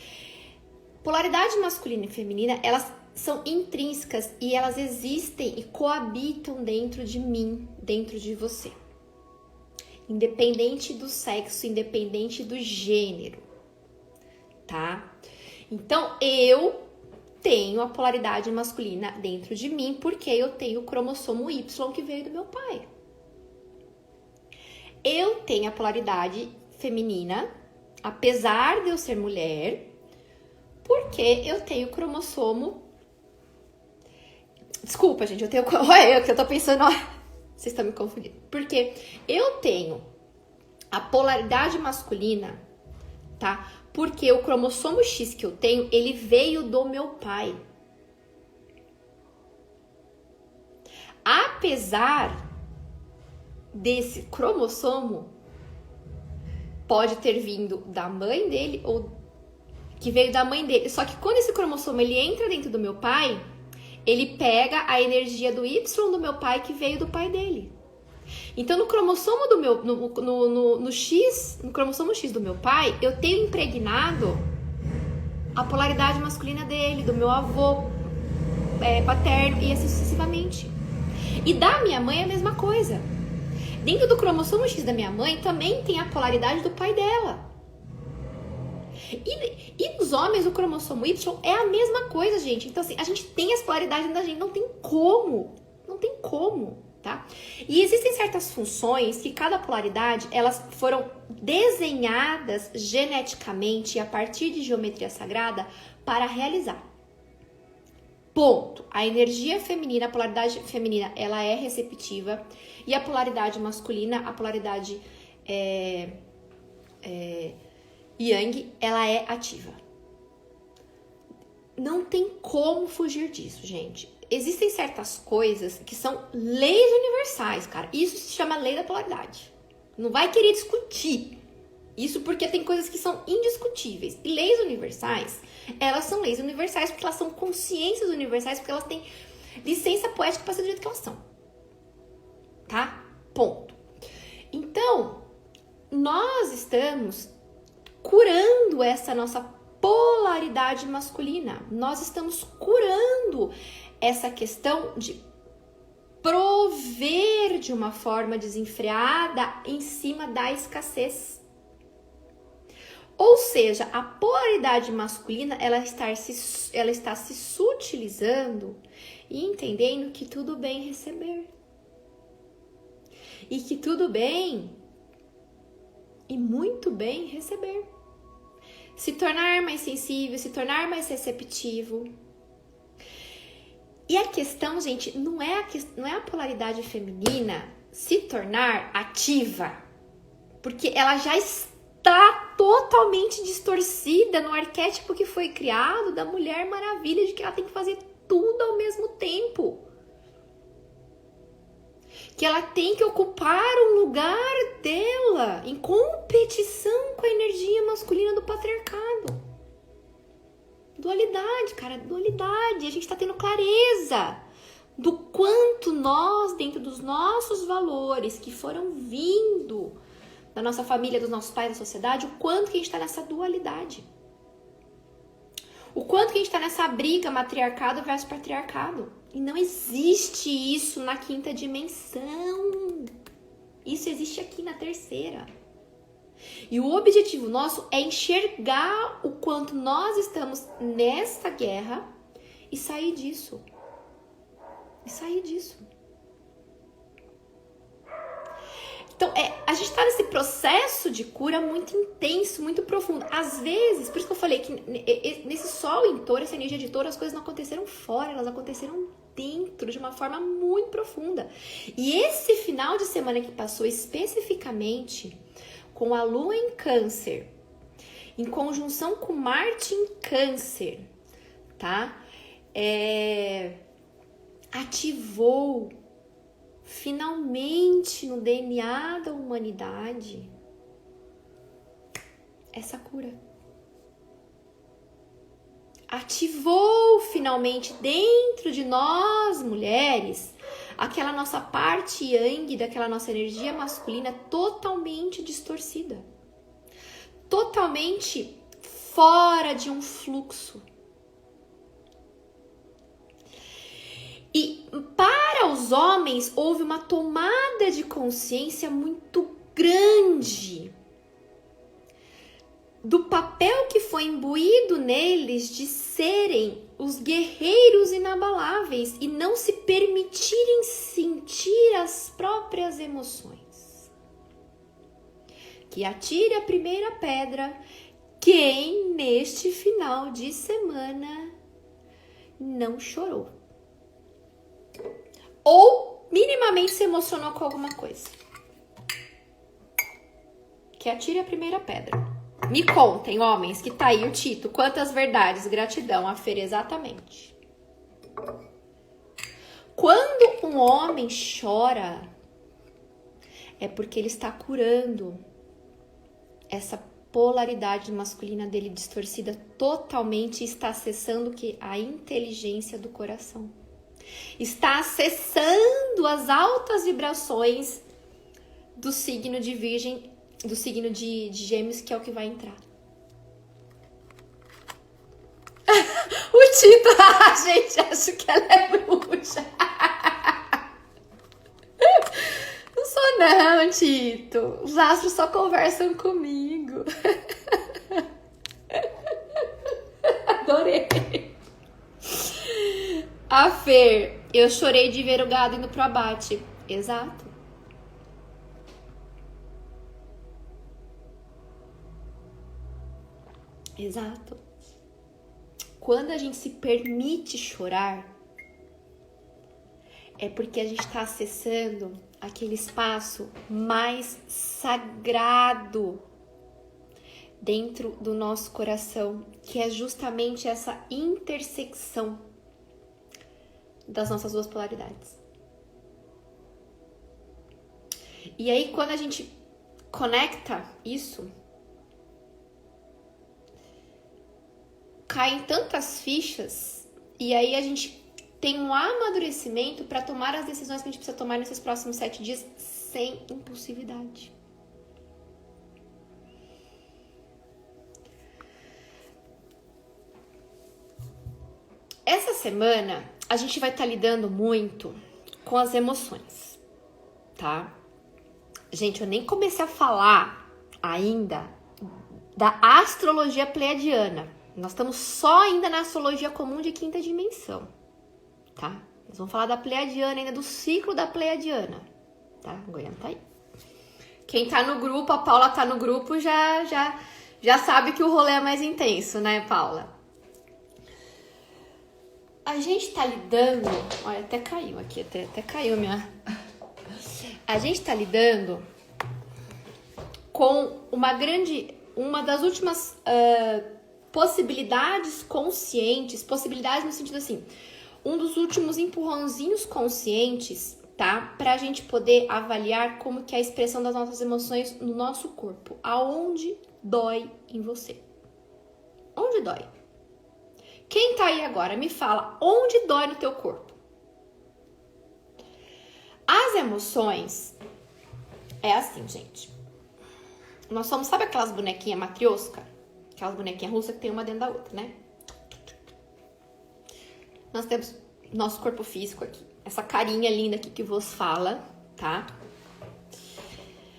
Polaridade masculina e feminina, elas são intrínsecas e elas existem e coabitam dentro de mim, dentro de você. Independente do sexo, independente do gênero, tá? Então, eu tenho a polaridade masculina dentro de mim porque eu tenho o cromossomo Y que veio do meu pai. Eu tenho a polaridade feminina, apesar de eu ser mulher, porque eu tenho o cromossomo... Desculpa, gente, olha eu que eu tô pensando... Vocês estão me confundindo. Porque eu tenho a polaridade masculina, tá? Porque o cromossomo X que eu tenho, ele veio do meu pai. Apesar desse cromossomo pode ter vindo da mãe dele ou que veio da mãe dele. Só que quando esse cromossomo ele entra dentro do meu pai, ele pega a energia do Y do meu pai que veio do pai dele. Então no cromossomo do meu no X, no cromossomo X do meu pai, eu tenho impregnado a polaridade masculina dele, do meu avô paterno e assim sucessivamente. E da minha mãe é a mesma coisa. Dentro do cromossomo X da minha mãe também tem a polaridade do pai dela. E nos homens, o cromossomo Y é a mesma coisa, gente. Então, assim, a gente tem as polaridades da gente, não tem como. Não tem como, tá? E existem certas funções que cada polaridade, elas foram desenhadas geneticamente a partir de geometria sagrada para realizar. Ponto. A energia feminina, a polaridade feminina, ela é receptiva. E a polaridade masculina, a polaridade Yang, ela é ativa. Não tem como fugir disso, gente. Existem certas coisas que são leis universais, cara. Isso se chama lei da polaridade. Não vai querer discutir isso porque tem coisas que são indiscutíveis. E leis universais, elas são leis universais porque elas são consciências universais, porque elas têm licença poética para ser do jeito que elas são. Tá? Ponto. Então, nós estamos curando essa nossa polaridade masculina. Nós estamos curando essa questão de prover de uma forma desenfreada em cima da escassez. Ou seja, a polaridade masculina, ela está se sutilizando e entendendo que tudo bem receber. E que tudo bem e muito bem receber. Se tornar mais sensível, se tornar mais receptivo. E a questão, gente, não é a polaridade feminina se tornar ativa, porque ela já está totalmente distorcida no arquétipo que foi criado da Mulher Maravilha, de que ela tem que fazer tudo ao mesmo tempo. Que ela tem que ocupar um lugar dela em competição com a energia masculina do patriarcado. Dualidade, cara, dualidade. A gente tá tendo clareza do quanto nós, dentro dos nossos valores que foram vindo da nossa família, dos nossos pais, da sociedade, o quanto que a gente tá nessa dualidade. O quanto que a gente tá nessa briga matriarcado versus patriarcado. E não existe isso na quinta dimensão. Isso existe aqui na terceira. E o objetivo nosso é enxergar o quanto nós estamos nessa guerra e sair disso. E sair disso. Então, a gente tá nesse processo de cura muito intenso, muito profundo. Às vezes, por isso que eu falei que nesse sol em touro, essa energia de touro, as coisas não aconteceram fora, elas aconteceram dentro, de uma forma muito profunda. E esse final de semana que passou, especificamente, com a Lua em Câncer, em conjunção com Marte em Câncer, tá? Ativou finalmente no DNA da humanidade essa cura. ativou finalmente dentro de nós, mulheres, aquela nossa parte yang, daquela nossa energia masculina totalmente distorcida. Totalmente fora de um fluxo. E para os homens houve uma tomada de consciência muito grande do papel que foi imbuído neles de serem os guerreiros inabaláveis e não se permitirem sentir as próprias emoções. Que atire a primeira pedra quem neste final de semana não chorou. Ou minimamente se emocionou com alguma coisa. Que atire a primeira pedra. Me contem, homens, que tá aí o Tito. Quantas verdades, gratidão, a Fer, exatamente. Quando um homem chora, é porque ele está curando essa polaridade masculina dele distorcida totalmente e está acessando que a inteligência do coração. Está acessando as altas vibrações do signo de Virgem, do signo de Gêmeos, que é o que vai entrar. O Tito, gente, acho que ela é bruxa. Não sou não, Tito. Os astros só conversam comigo. Adorei. A Fer, eu chorei de ver o gado indo pro abate. Exato. Exato. Quando a gente se permite chorar, é porque a gente está acessando aquele espaço mais sagrado dentro do nosso coração, que é justamente essa intersecção das nossas duas polaridades. E aí, quando a gente conecta isso, caem tantas fichas, e aí a gente tem um amadurecimento para tomar as decisões que a gente precisa tomar nesses próximos 7 dias sem impulsividade. Essa semana a gente vai estar lidando muito com as emoções, tá? Gente, eu nem comecei a falar ainda da astrologia pleiadiana. Nós estamos só ainda na astrologia comum de quinta dimensão, tá? Nós vamos falar da pleiadiana ainda, do ciclo da pleiadiana, tá? A Goiânia tá aí. Quem tá no grupo, a Paula tá no grupo, já sabe que o rolê é mais intenso, né, Paula? A gente tá lidando... Olha, até caiu aqui, até caiu minha... A gente tá lidando com uma das últimas possibilidades conscientes, possibilidades no sentido assim, um dos últimos empurrãozinhos conscientes, tá? Pra gente poder avaliar como que é a expressão das nossas emoções no nosso corpo. Aonde dói em você? Onde dói? Quem tá aí agora, me fala, onde dói no teu corpo? As emoções é assim, gente. Nós somos, sabe aquelas bonequinhas matrioska? Aquelas bonequinhas russas que tem uma dentro da outra, né? Nós temos nosso corpo físico aqui. Essa carinha linda aqui que vos fala, tá?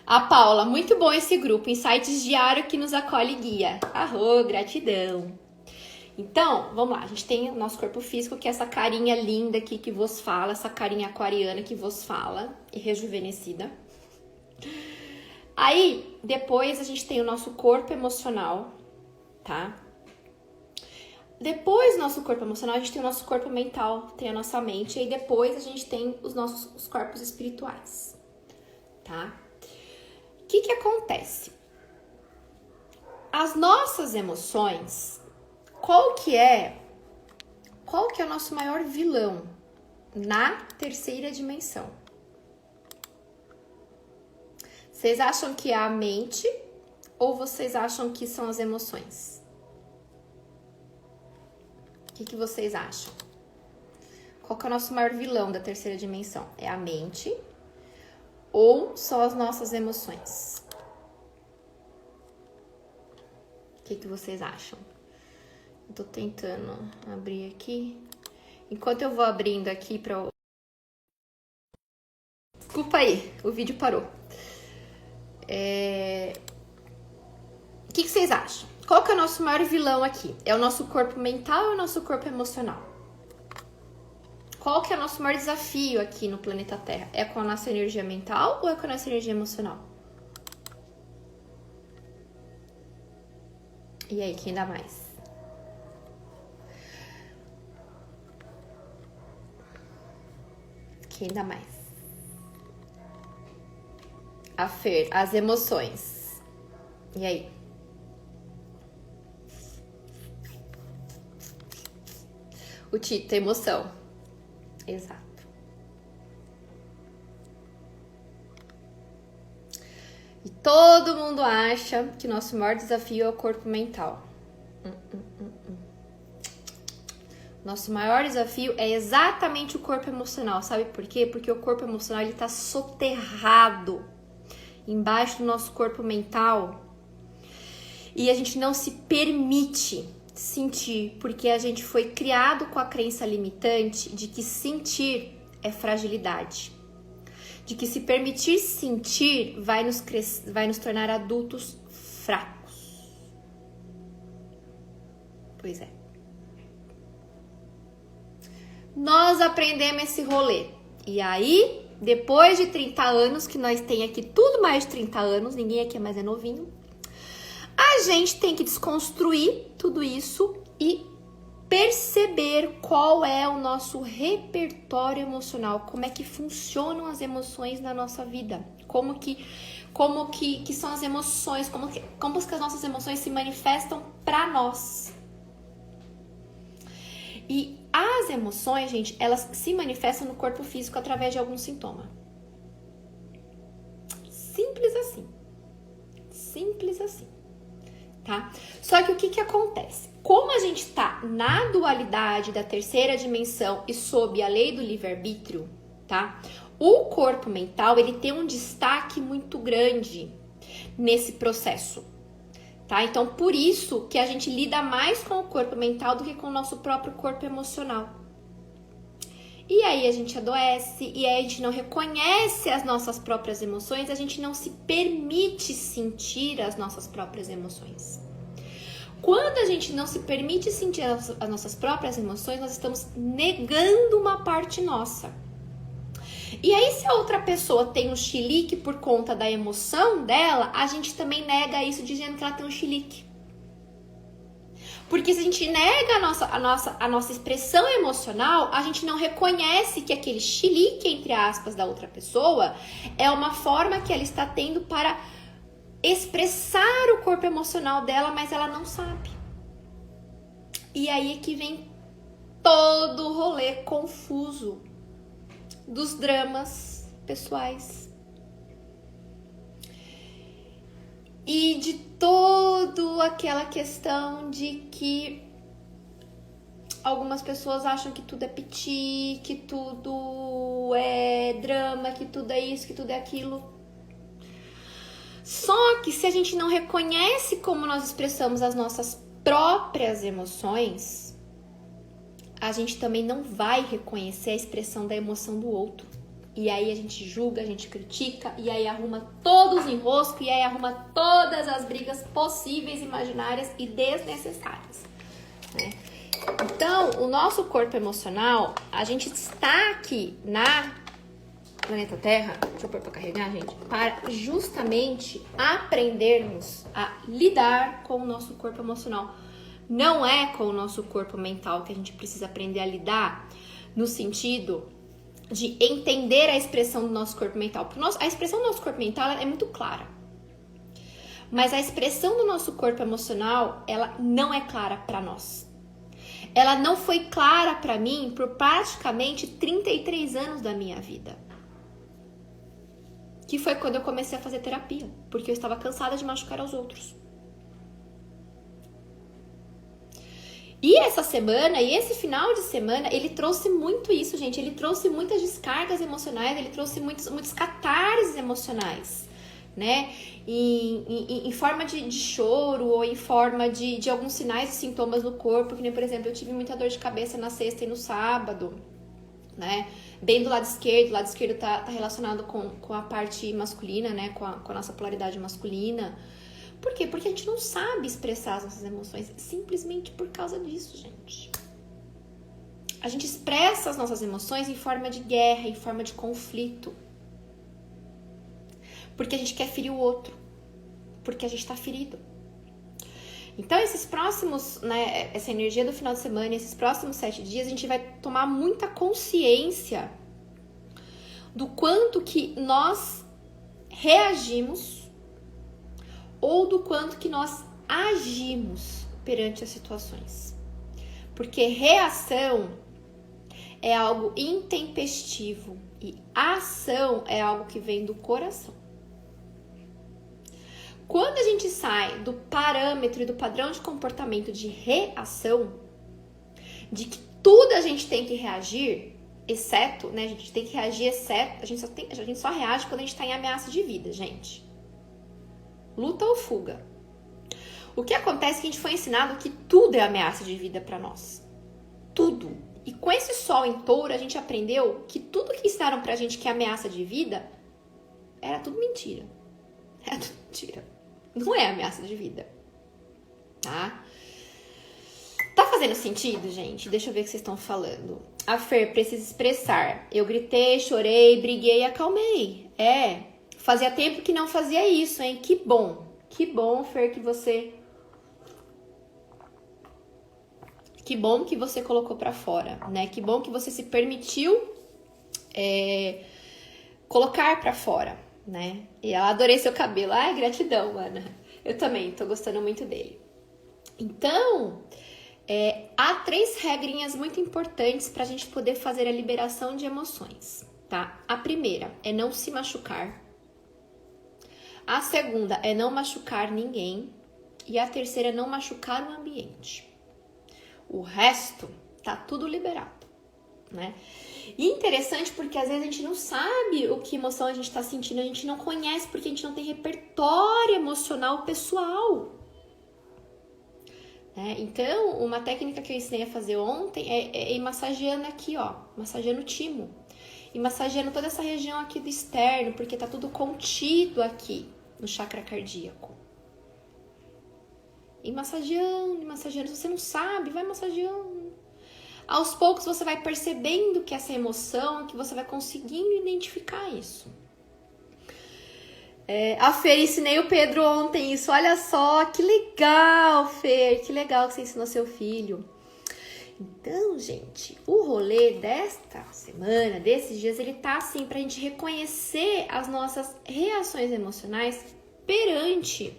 A Paula, muito bom esse grupo. Insights diário que nos acolhe e guia. Arro, gratidão. Então, vamos lá. A gente tem o nosso corpo físico, que é essa carinha linda aqui que vos fala. Essa carinha aquariana que vos fala. E rejuvenescida. Aí, depois a gente tem o nosso corpo emocional, tá? Depois do nosso corpo emocional, a gente tem o nosso corpo mental, tem a nossa mente. E aí depois a gente tem os corpos espirituais, tá? O que acontece? As nossas emoções, qual que é o nosso maior vilão na terceira dimensão? Vocês acham que é a mente ou vocês acham que são as emoções? que vocês acham? Qual que é o nosso maior vilão da terceira dimensão? É a mente ou são as nossas emoções? O que vocês acham? Eu tô tentando abrir aqui. Enquanto eu vou abrindo aqui pra... Desculpa aí, o vídeo parou. O que vocês acham? Qual que é o nosso maior vilão aqui? É o nosso corpo mental ou o nosso corpo emocional? Qual que é o nosso maior desafio aqui no planeta Terra? É com a nossa energia mental ou é com a nossa energia emocional? E aí, quem dá mais? Quem dá mais? A Fer, as emoções. E aí? O Tito, emoção. Exato. E todo mundo acha que nosso maior desafio é o corpo mental. Nosso maior desafio é exatamente o corpo emocional. Sabe por quê? Porque o corpo emocional ele tá soterrado embaixo do nosso corpo mental. E a gente não se permite sentir, porque a gente foi criado com a crença limitante de que sentir é fragilidade. De que se permitir sentir vai nos tornar adultos fracos. Pois é. Nós aprendemos esse rolê. E aí, depois de 30 anos, que nós tem aqui tudo mais de 30 anos, ninguém aqui é mais novinho, a gente tem que desconstruir tudo isso e perceber qual é o nosso repertório emocional, como é que funcionam as emoções na nossa vida, como que são as emoções, como que as nossas emoções se manifestam para nós. E as emoções, gente, elas se manifestam no corpo físico através de algum sintoma. Simples assim. Simples assim. Tá? Só que o que acontece? Como a gente tá na dualidade da terceira dimensão e sob a lei do livre-arbítrio, tá? O corpo mental, ele tem um destaque muito grande nesse processo, tá? Então, por isso que a gente lida mais com o corpo mental do que com o nosso próprio corpo emocional. E aí a gente adoece, e aí a gente não reconhece as nossas próprias emoções, a gente não se permite sentir as nossas próprias emoções. Quando a gente não se permite sentir as nossas próprias emoções, nós estamos negando uma parte nossa. E aí, se a outra pessoa tem um chilique por conta da emoção dela, a gente também nega isso dizendo que ela tem um chilique. Porque se a gente nega a nossa expressão emocional, a gente não reconhece que aquele chilique, entre aspas, da outra pessoa é uma forma que ela está tendo para expressar o corpo emocional dela, mas ela não sabe. E aí é que vem todo o rolê confuso dos dramas pessoais. E de toda aquela questão de que algumas pessoas acham que tudo é piti, que tudo é drama, que tudo é isso, que tudo é aquilo. Só que se a gente não reconhece como nós expressamos as nossas próprias emoções, a gente também não vai reconhecer a expressão da emoção do outro. E aí a gente julga, a gente critica, e aí arruma todos os enroscos, e aí arruma todas as brigas possíveis, imaginárias e desnecessárias, né? Então, o nosso corpo emocional, a gente está aqui na planeta Terra, deixa eu pôr pra carregar, gente, para justamente aprendermos a lidar com o nosso corpo emocional. Não é com o nosso corpo mental que a gente precisa aprender a lidar, no sentido de entender a expressão do nosso corpo mental. A expressão do nosso corpo mental é muito clara. Mas a expressão do nosso corpo emocional, ela não é clara para nós. Ela não foi clara para mim por praticamente 33 anos da minha vida. Que foi quando eu comecei a fazer terapia, porque eu estava cansada de machucar aos outros. E essa semana, e esse final de semana, ele trouxe muito isso, gente. Ele trouxe muitas descargas emocionais, ele trouxe muitos catarses emocionais, né? Em forma de choro ou em forma de alguns sinais e sintomas no corpo, que nem, por exemplo, eu tive muita dor de cabeça na sexta e no sábado, né? Bem do lado esquerdo, o lado esquerdo tá relacionado com a parte masculina, né? Com a nossa polaridade masculina. Por quê? Porque a gente não sabe expressar as nossas emoções simplesmente por causa disso, gente. A gente expressa as nossas emoções em forma de guerra, em forma de conflito. Porque a gente quer ferir o outro. Porque a gente tá ferido. Então, esses próximos, né, essa energia do final de semana, esses próximos 7 dias, a gente vai tomar muita consciência do quanto que nós reagimos ou do quanto que nós agimos perante as situações. Porque reação é algo intempestivo e ação é algo que vem do coração. Quando a gente sai do parâmetro e do padrão de comportamento de reação, de que tudo a gente tem que reagir, exceto, né, a gente tem que reagir exceto, a gente só reage quando a gente está em ameaça de vida, gente. Luta ou fuga. O que acontece é que a gente foi ensinado que tudo é ameaça de vida para nós. Tudo. E com esse sol em touro, a gente aprendeu que tudo que ensinaram pra gente que é ameaça de vida era tudo mentira. Era tudo mentira. Não é ameaça de vida. Tá? Tá fazendo sentido, gente? Deixa eu ver o que vocês estão falando. A Fer precisa expressar. Eu gritei, chorei, briguei e acalmei. Fazia tempo que não fazia isso, hein? Que bom. Que bom, Fer, que você... Que bom que você colocou pra fora, né? Que bom que você se permitiu colocar pra fora, né? E eu adorei seu cabelo. Ai, gratidão, Ana. Eu também tô gostando muito dele. Então, há 3 regrinhas muito importantes pra gente poder fazer a liberação de emoções, tá? A primeira é não se machucar. A segunda é não machucar ninguém. E a terceira é não machucar o ambiente. O resto tá tudo liberado, né? E interessante porque às vezes a gente não sabe o que emoção a gente tá sentindo, a gente não conhece porque a gente não tem repertório emocional pessoal. Então, uma técnica que eu ensinei a fazer ontem é ir massageando aqui, ó, massageando o timo. E massageando toda essa região aqui do externo, porque tá tudo contido aqui no chakra cardíaco. E massageando, massageando. Se você não sabe, vai massageando. Aos poucos você vai percebendo que essa emoção, que você vai conseguindo identificar isso. A Fer, ensinei o Pedro ontem isso. Olha só, que legal, Fer. Que legal que você ensinou seu filho. Então, gente, o rolê desta semana, desses dias, ele tá assim pra gente reconhecer as nossas reações emocionais perante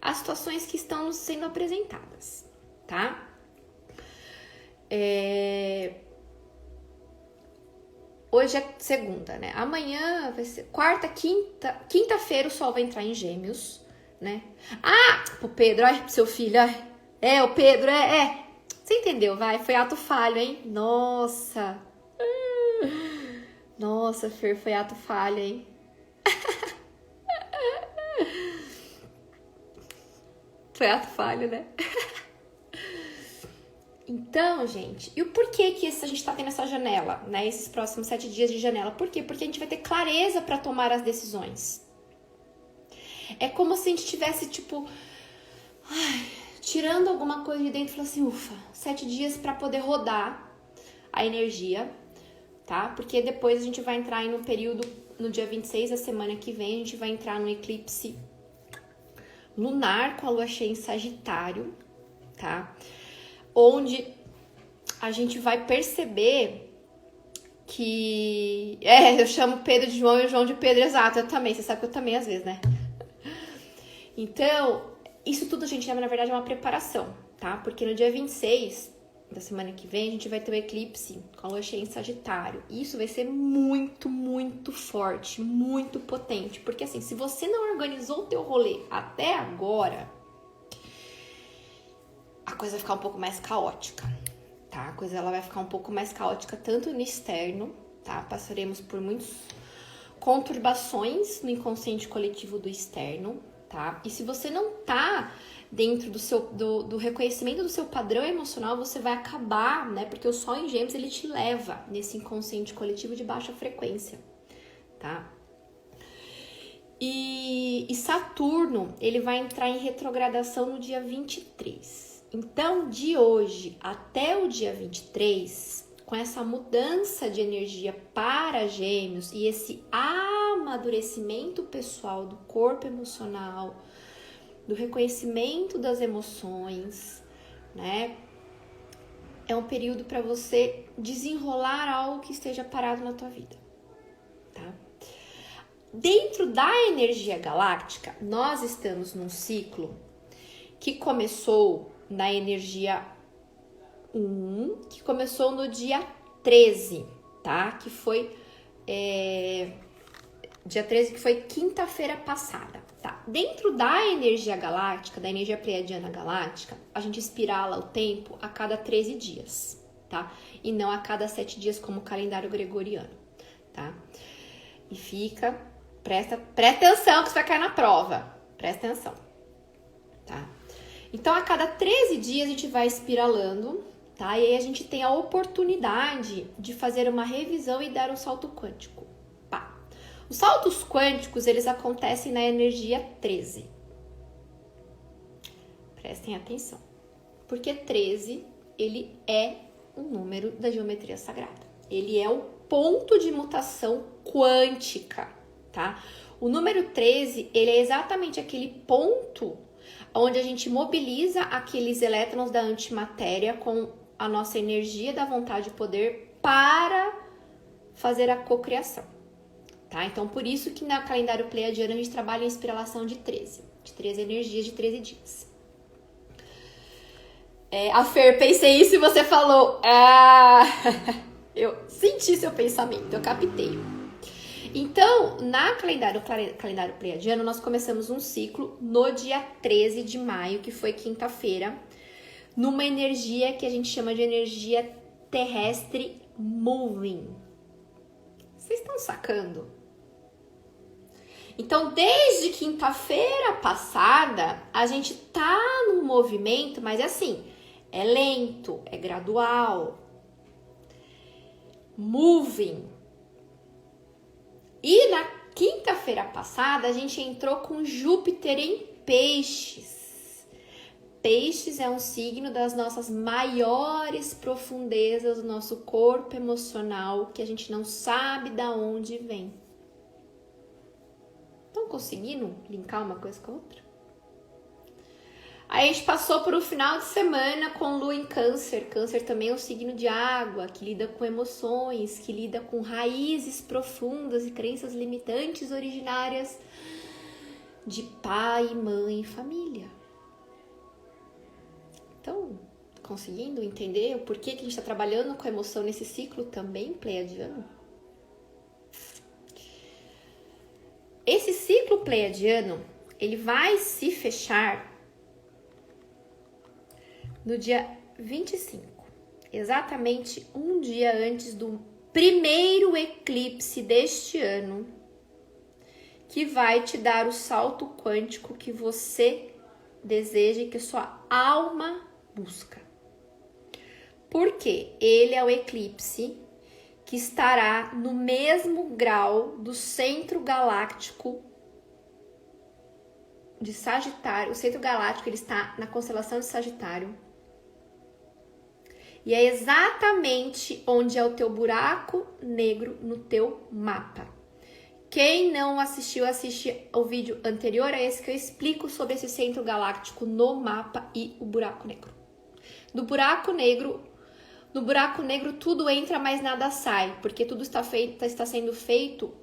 as situações que estão nos sendo apresentadas, tá? Hoje é segunda, né? Amanhã vai ser quarta, quinta-feira o sol vai entrar em Gêmeos, né? Ah, o Pedro, ai, seu filho, ai. O Pedro, Você entendeu, vai? Foi ato falho, hein? Nossa. Nossa, Fer, foi ato falho, hein? Foi ato falho, né? Então, gente, e o porquê que a gente tá tendo essa janela, né? Esses próximos 7 dias de janela. Por quê? Porque a gente vai ter clareza para tomar as decisões. É como se a gente tivesse, tipo, tirando alguma coisa de dentro e falando assim, ufa, 7 dias para poder rodar a energia, tá? Porque depois a gente vai entrar em um período, no dia 26 da semana que vem, a gente vai entrar no eclipse lunar com a lua cheia em Sagitário, tá? Onde a gente vai perceber que... eu chamo Pedro de João e o João de Pedro, exato, eu também, você sabe que eu também às vezes, né? Então, isso tudo, gente, na verdade é uma preparação, tá? Porque no dia 26 da semana que vem, a gente vai ter o eclipse com a lua cheia em Sagitário. E isso vai ser muito, muito forte, muito potente. Porque assim, se você não organizou o teu rolê até agora... coisa vai ficar um pouco mais caótica, tá? A coisa ela vai ficar um pouco mais caótica tanto no externo, tá? Passaremos por muitas conturbações no inconsciente coletivo do externo, tá? E se você não tá dentro do reconhecimento do seu padrão emocional, você vai acabar, né? Porque o Sol em Gêmeos, ele te leva nesse inconsciente coletivo de baixa frequência, tá? E Saturno, ele vai entrar em retrogradação no dia 23. Então, de hoje até o dia 23, com essa mudança de energia para Gêmeos e esse amadurecimento pessoal do corpo emocional, do reconhecimento das emoções, né? É um período para você desenrolar algo que esteja parado na tua vida, tá? Dentro da energia galáctica, nós estamos num ciclo que começou na energia 1, que começou no dia 13, tá? Que foi dia 13, que foi quinta-feira passada, tá? Dentro da energia galáctica, da energia pleiadiana galáctica, a gente espirala o tempo a cada 13 dias, tá? E não a cada 7 dias como o calendário gregoriano, tá? E presta atenção que você vai cair na prova, presta atenção, tá? Então, a cada 13 dias a gente vai espiralando, tá? E aí a gente tem a oportunidade de fazer uma revisão e dar um salto quântico. Pá. Os saltos quânticos, eles acontecem na energia 13. Prestem atenção. Porque 13, ele é um número da geometria sagrada. Ele é o ponto de mutação quântica, tá? O número 13, ele é exatamente aquele ponto onde a gente mobiliza aqueles elétrons da antimatéria com a nossa energia da vontade e poder para fazer a cocriação, tá? Então, por isso que no calendário pleiadiano a gente trabalha em espiralação de 13 energias de 13 dias. A Fer, pensei isso e você falou, eu senti seu pensamento, eu captei. Então, na calendário pleiadiano, nós começamos um ciclo no dia 13 de maio, que foi quinta-feira, numa energia que a gente chama de energia terrestre moving. Vocês estão sacando? Então, desde quinta-feira passada, a gente tá num movimento, mas assim, é lento, é gradual. Moving. E na quinta-feira passada, a gente entrou com Júpiter em Peixes. Peixes é um signo das nossas maiores profundezas do nosso corpo emocional, que a gente não sabe de onde vem. Estão conseguindo linkar uma coisa com a outra? Aí a gente passou por um final de semana com Lua em Câncer. Câncer também é um signo de água, que lida com emoções, que lida com raízes profundas e crenças limitantes originárias de pai, mãe e família. Então, conseguindo entender o porquê que a gente está trabalhando com a emoção nesse ciclo também pleiadiano? Esse ciclo pleiadiano, ele vai se fechar no dia 25, exatamente um dia antes do primeiro eclipse deste ano, que vai te dar o salto quântico que você deseja e que sua alma busca. Porque ele é o eclipse que estará no mesmo grau do centro galáctico de Sagitário. O centro galáctico, ele está na constelação de Sagitário. E é exatamente onde é o teu buraco negro no teu mapa. Quem não assistiu, assiste o vídeo anterior a esse que eu explico sobre esse centro galáctico no mapa e o buraco negro. No buraco negro tudo entra, mas nada sai, porque tudo está sendo feito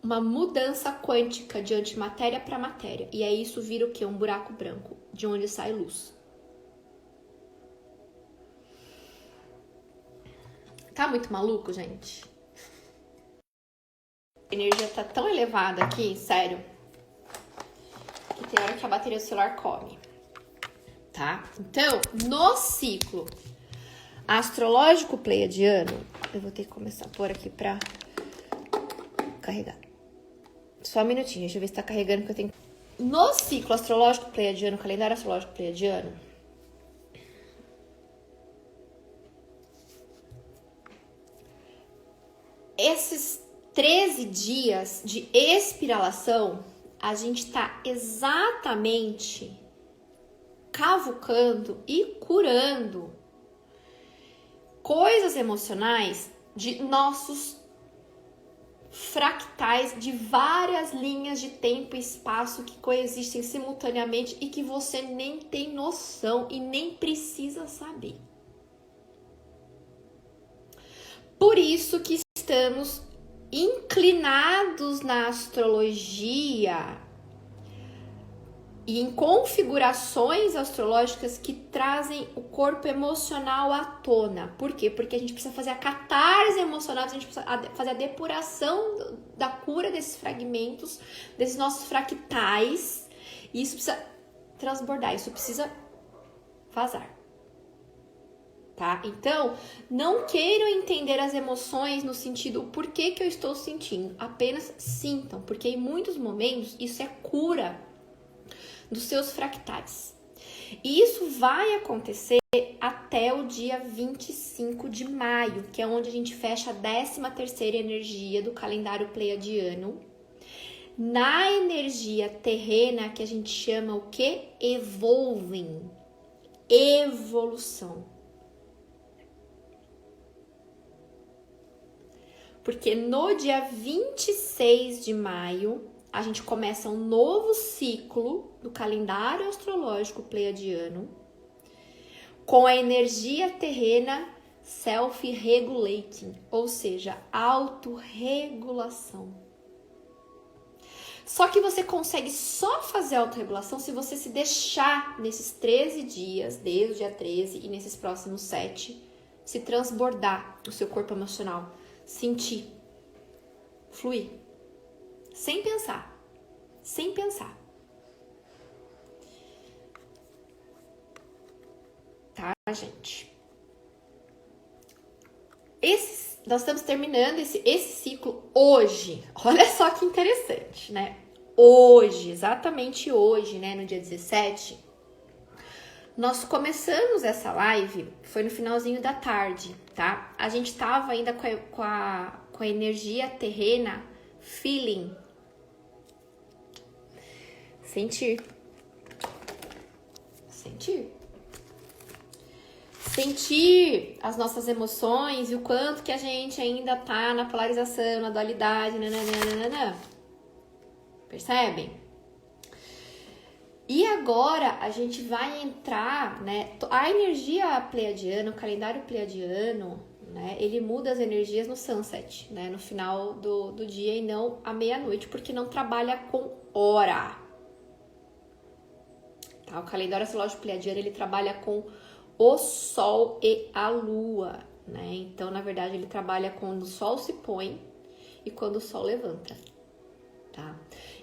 uma mudança quântica de antimatéria para matéria. E aí isso vira o quê? Um buraco branco, de onde sai luz. Tá muito maluco, gente? A energia tá tão elevada aqui, sério, que tem hora que a bateria do celular come. tá? Então, no ciclo astrológico pleiadiano, eu vou ter que começar a pôr aqui pra carregar. Só um minutinho, deixa eu ver se tá carregando que eu tenho. No ciclo astrológico pleiadiano, calendário astrológico pleiadiano, esses 13 dias de espiralação, a gente tá exatamente cavucando e curando coisas emocionais de nossos fractais de várias linhas de tempo e espaço que coexistem simultaneamente e que você nem tem noção e nem precisa saber. Por isso que estamos inclinados na astrologia e em configurações astrológicas que trazem o corpo emocional à tona. Por quê? Porque a gente precisa fazer a catarse emocional, a gente precisa fazer a depuração da cura desses fragmentos, desses nossos fractais. E isso precisa transbordar, isso precisa vazar. Tá? Então, não queiram entender as emoções no sentido o porquê que eu estou sentindo. Apenas sintam, porque em muitos momentos isso é cura dos seus fractais. E isso vai acontecer até o dia 25 de maio, que é onde a gente fecha a 13ª energia do calendário pleiadiano. Na energia terrena, que a gente chama o quê? Evolving. Evolução. Porque no dia 26 de maio, a gente começa um novo ciclo do calendário astrológico pleiadiano com a energia terrena self-regulating, ou seja, autorregulação. Só que você consegue só fazer autorregulação se você se deixar nesses 13 dias, desde o dia 13 e nesses próximos 7, se transbordar o seu corpo emocional, sentir, fluir. Sem pensar. Sem pensar. Tá, gente? Nós estamos terminando esse ciclo hoje. Olha só que interessante, né? Hoje, exatamente hoje, né? No dia 17, nós começamos essa live, foi no finalzinho da tarde, tá? A gente tava ainda com a energia terrena, feeling. Sentir. Sentir as nossas emoções e o quanto que a gente ainda tá na polarização, na dualidade, nananana. Percebem? E agora a gente vai entrar, né? A energia pleiadiana, o calendário pleiadiano, né? Ele muda as energias no sunset, né? No final do dia e não à meia-noite, porque não trabalha com hora. Tá? O calendário astrológico pleiadiano, ele trabalha com o Sol e a Lua, né? Então, na verdade, ele trabalha quando o Sol se põe e quando o Sol levanta, tá?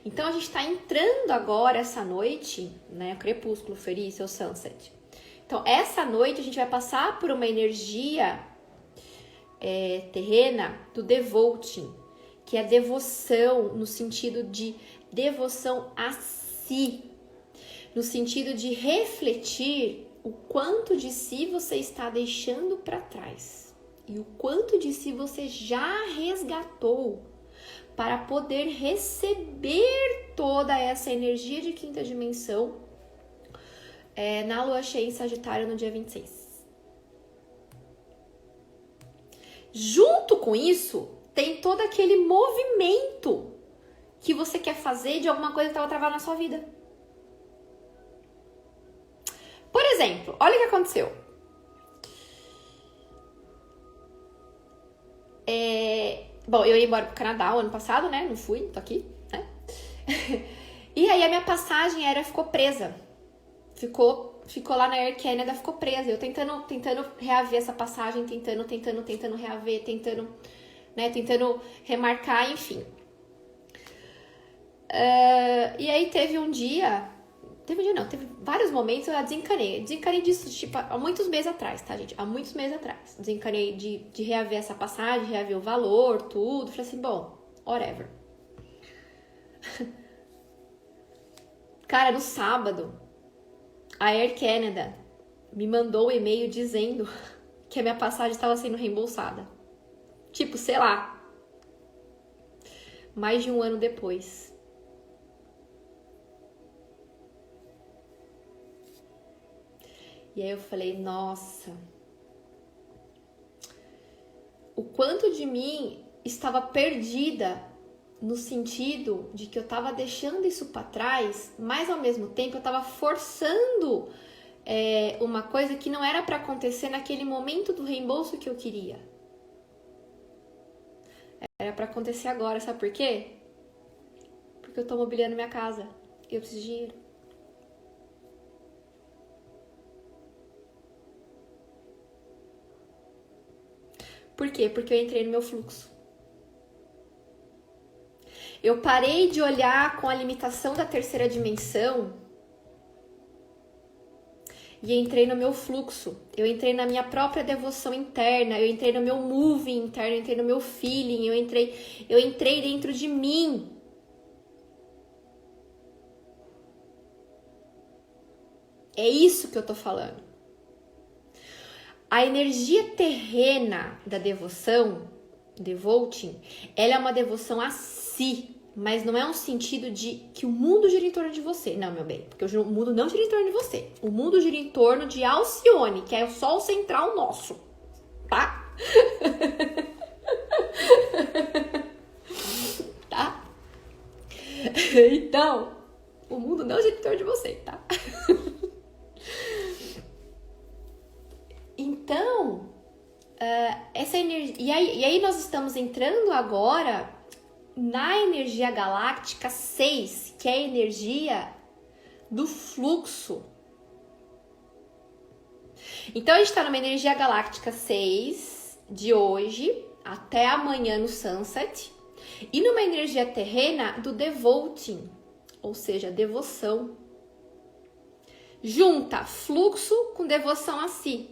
Então, a gente tá entrando agora, essa noite, né? O crepúsculo, ferícia, o sunset. Então, essa noite a gente vai passar por uma energia terrena do devoting, que é devoção no sentido de devoção a si, no sentido de refletir o quanto de si você está deixando para trás e o quanto de si você já resgatou para poder receber toda essa energia de quinta dimensão na lua cheia em Sagitário no dia 26. Junto com isso, tem todo aquele movimento que você quer fazer de alguma coisa que estava travada na sua vida. Por exemplo, olha o que aconteceu. Bom, eu ia embora pro Canadá o ano passado, né? Não fui, tô aqui, né? E aí a minha passagem ficou presa. Ficou lá na Air Canada, ficou presa. Eu tentando reaver essa passagem, tentando reaver, tentando remarcar, enfim. E aí teve um dia Teve um dia não, teve vários momentos eu desencanei. Desencanei disso, tipo, há muitos meses atrás, tá, gente? Há muitos meses atrás. Desencanei de reaver essa passagem, reaver o valor, tudo. Falei assim, bom, whatever. Cara, no sábado, a Air Canada me mandou um e-mail dizendo que a minha passagem estava sendo reembolsada. Tipo, sei lá, mais de um ano depois. E aí eu falei, nossa, o quanto de mim estava perdida no sentido de que eu estava deixando isso para trás, mas ao mesmo tempo eu estava forçando uma coisa que não era para acontecer naquele momento do reembolso que eu queria. Era para acontecer agora, sabe por quê? Porque eu tô mobiliando minha casa e eu preciso de dinheiro. Por quê? Porque eu entrei no meu fluxo. Eu parei de olhar com a limitação da terceira dimensão e entrei no meu fluxo. Eu entrei na minha própria devoção interna, eu entrei no meu moving interno, eu entrei no meu feeling, eu entrei dentro de mim. É isso que eu tô falando. A energia terrena da devoção, devoting, ela é uma devoção a si, mas não é um sentido de que o mundo gira em torno de você. Não, meu bem, porque o mundo não gira em torno de você. O mundo gira em torno de Alcione, que é o sol central nosso, tá? Tá? Então, o mundo não gira em torno de você, tá? Então, essa energia. E aí nós estamos entrando agora na energia galáctica 6, que é a energia do fluxo. Então a gente está numa energia galáctica 6 de hoje até amanhã no sunset, e numa energia terrena do devoting, ou seja, devoção. Junta fluxo com devoção a si.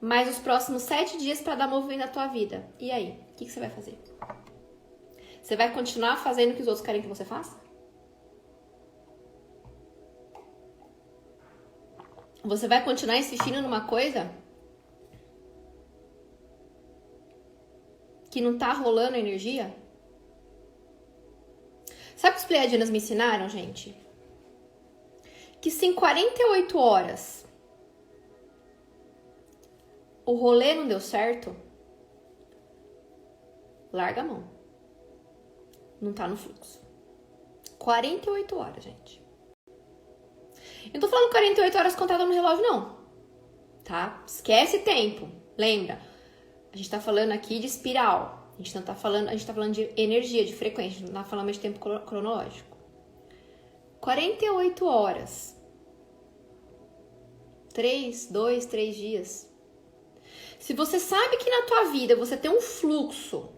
Mais os próximos 7 dias para dar movimento na tua vida. E aí, o que você vai fazer? Você vai continuar fazendo o que os outros querem que você faça? Você vai continuar insistindo numa coisa que não tá rolando energia? Sabe o que os pleiadianos me ensinaram, gente? Que se em 48 horas o rolê não deu certo, larga a mão. Não tá no fluxo. 48 horas, gente. Eu não tô falando 48 horas contadas no relógio, não. Tá? Esquece tempo. Lembra? A gente tá falando aqui de espiral. A gente tá falando de energia, de frequência. A gente não tá falando de tempo cronológico. 48 horas. 2, 3 dias. Se você sabe que na tua vida você tem um fluxo,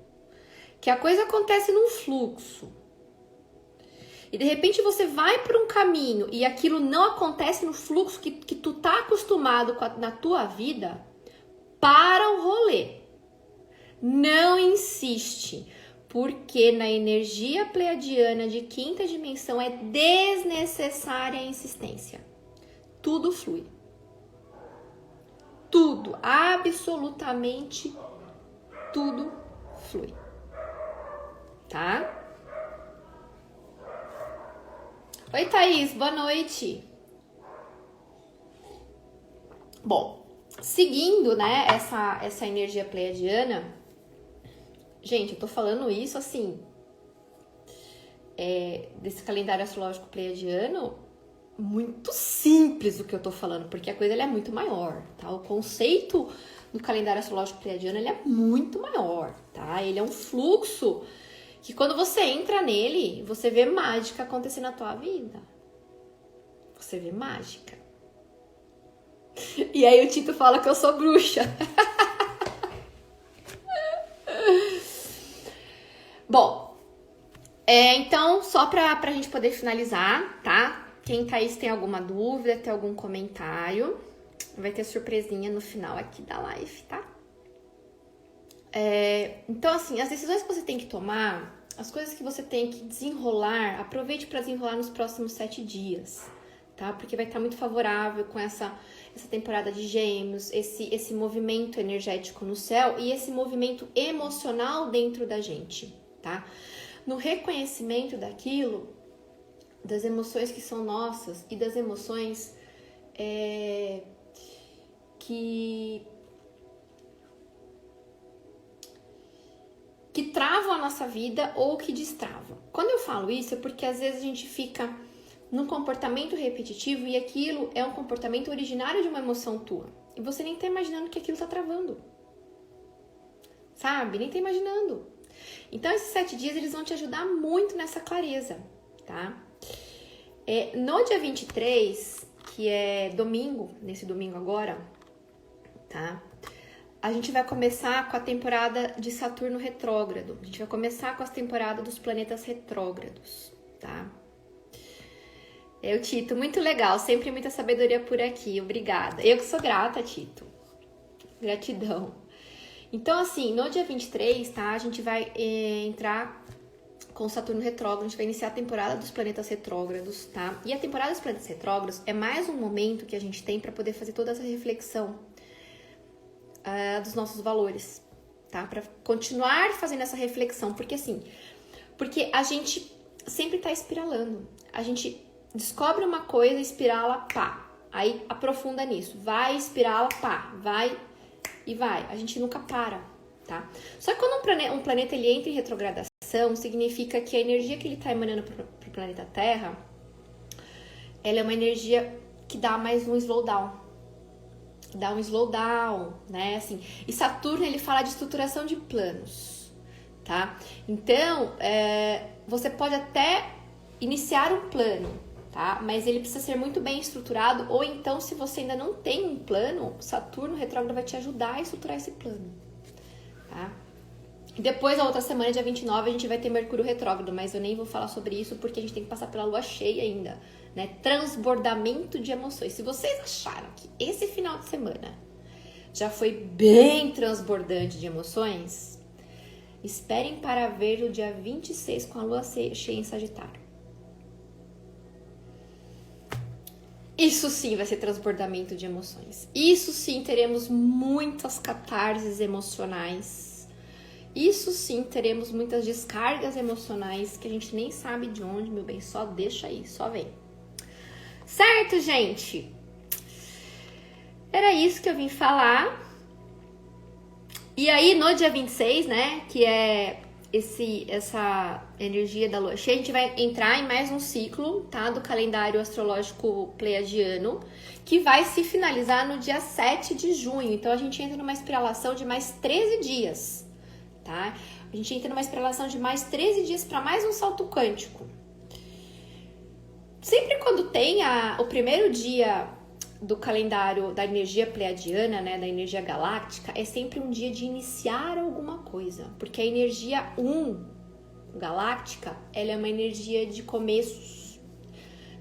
que a coisa acontece num fluxo, e de repente você vai por um caminho e aquilo não acontece no fluxo que tu tá acostumado na tua vida, para o rolê. Não insiste, porque na energia pleiadiana de quinta dimensão é desnecessária a insistência. Tudo flui. Tudo, absolutamente tudo flui. Tá? Oi, Thaís, boa noite. Bom, seguindo, né, essa energia pleiadiana, gente, eu tô falando isso assim, desse calendário astrológico pleiadiano, muito simples o que eu tô falando, porque a coisa ela é muito maior, tá? O conceito do calendário astrológico pleiadiano, ele é muito maior, tá? Ele é um fluxo que quando você entra nele, você vê mágica acontecer na tua vida. Você vê mágica. E aí o Tito fala que eu sou bruxa. Bom, então, só pra gente poder finalizar, tá? Quem tá aí, se tem alguma dúvida, tem algum comentário, vai ter surpresinha no final aqui da live, tá? Então, assim, as decisões que você tem que tomar, as coisas que você tem que desenrolar, aproveite para desenrolar nos próximos 7 dias, tá? Porque vai estar muito favorável com essa temporada de Gêmeos, esse movimento energético no céu e esse movimento emocional dentro da gente, tá? No reconhecimento daquilo, das emoções que são nossas e das emoções que travam a nossa vida ou que destravam. Quando eu falo isso é porque às vezes a gente fica num comportamento repetitivo e aquilo é um comportamento originário de uma emoção tua. E você nem tá imaginando que aquilo tá travando. Sabe? Nem tá imaginando. Então esses 7 dias eles vão te ajudar muito nessa clareza, tá? No dia 23, que é domingo, nesse domingo agora, tá? A gente vai começar com a temporada de Saturno retrógrado. A gente vai começar com as temporadas dos planetas retrógrados, tá? O Tito, muito legal. Sempre muita sabedoria por aqui. Obrigada. Eu que sou grata, Tito. Gratidão. Então, assim, no dia 23, tá? A gente vai entrar com Saturno retrógrado. A gente vai iniciar a temporada dos planetas retrógrados, tá? E a temporada dos planetas retrógrados é mais um momento que a gente tem para poder fazer toda essa reflexão dos nossos valores, tá? Para continuar fazendo essa reflexão, porque a gente sempre tá espiralando. A gente descobre uma coisa, espirala, pá. Aí aprofunda nisso. Vai, espirala, pá. Vai e vai. A gente nunca para, tá? Só que quando um planeta ele entra em retrogradação, significa que a energia que ele tá emanando pro planeta Terra, ela é uma energia que dá mais um slowdown. Dá um slowdown, né? Assim, e Saturno, ele fala de estruturação de planos, tá? Então, você pode até iniciar um plano, tá? Mas ele precisa ser muito bem estruturado, ou então, se você ainda não tem um plano, Saturno retrógrado vai te ajudar a estruturar esse plano, tá? E depois, a outra semana, dia 29, a gente vai ter Mercúrio retrógrado, mas eu nem vou falar sobre isso, porque a gente tem que passar pela lua cheia ainda, né? Transbordamento de emoções. Se vocês acharam que esse final de semana já foi bem transbordante de emoções, esperem para ver o dia 26 com a lua cheia em Sagitário. Isso sim vai ser transbordamento de emoções. Isso sim teremos muitas catarses emocionais. Isso sim teremos muitas descargas emocionais que a gente nem sabe de onde, meu bem. Só deixa aí, só vem. Certo, gente? Era isso que eu vim falar. E aí, no dia 26, né, que é essa energia da lua cheia, a gente vai entrar em mais um ciclo, tá, do calendário astrológico pleiadiano, que vai se finalizar no dia 7 de junho. Então, a gente entra numa espiralação de mais 13 dias, tá? A gente entra numa espiralação de mais 13 dias para mais um salto quântico. Sempre quando tem o primeiro dia do calendário da energia pleiadiana, né, da energia galáctica, é sempre um dia de iniciar alguma coisa, porque a energia 1 galáctica, ela é uma energia de começos,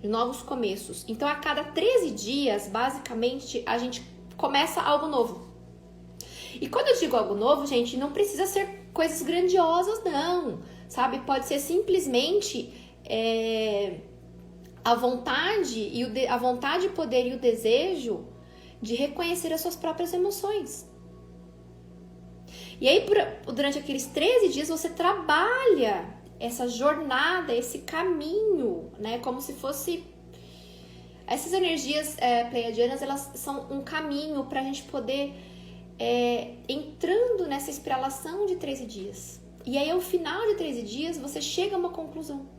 de novos começos. Então, a cada 13 dias, basicamente, a gente começa algo novo. E quando eu digo algo novo, gente, não precisa ser coisas grandiosas, não, sabe? Pode ser simplesmente a vontade, o poder e o desejo de reconhecer as suas próprias emoções. E aí, durante aqueles 13 dias, você trabalha essa jornada, esse caminho, né? Como se fosse... Essas energias pleiadianas, elas são um caminho para a gente poder entrando nessa espiralação de 13 dias. E aí, ao final de 13 dias, você chega a uma conclusão.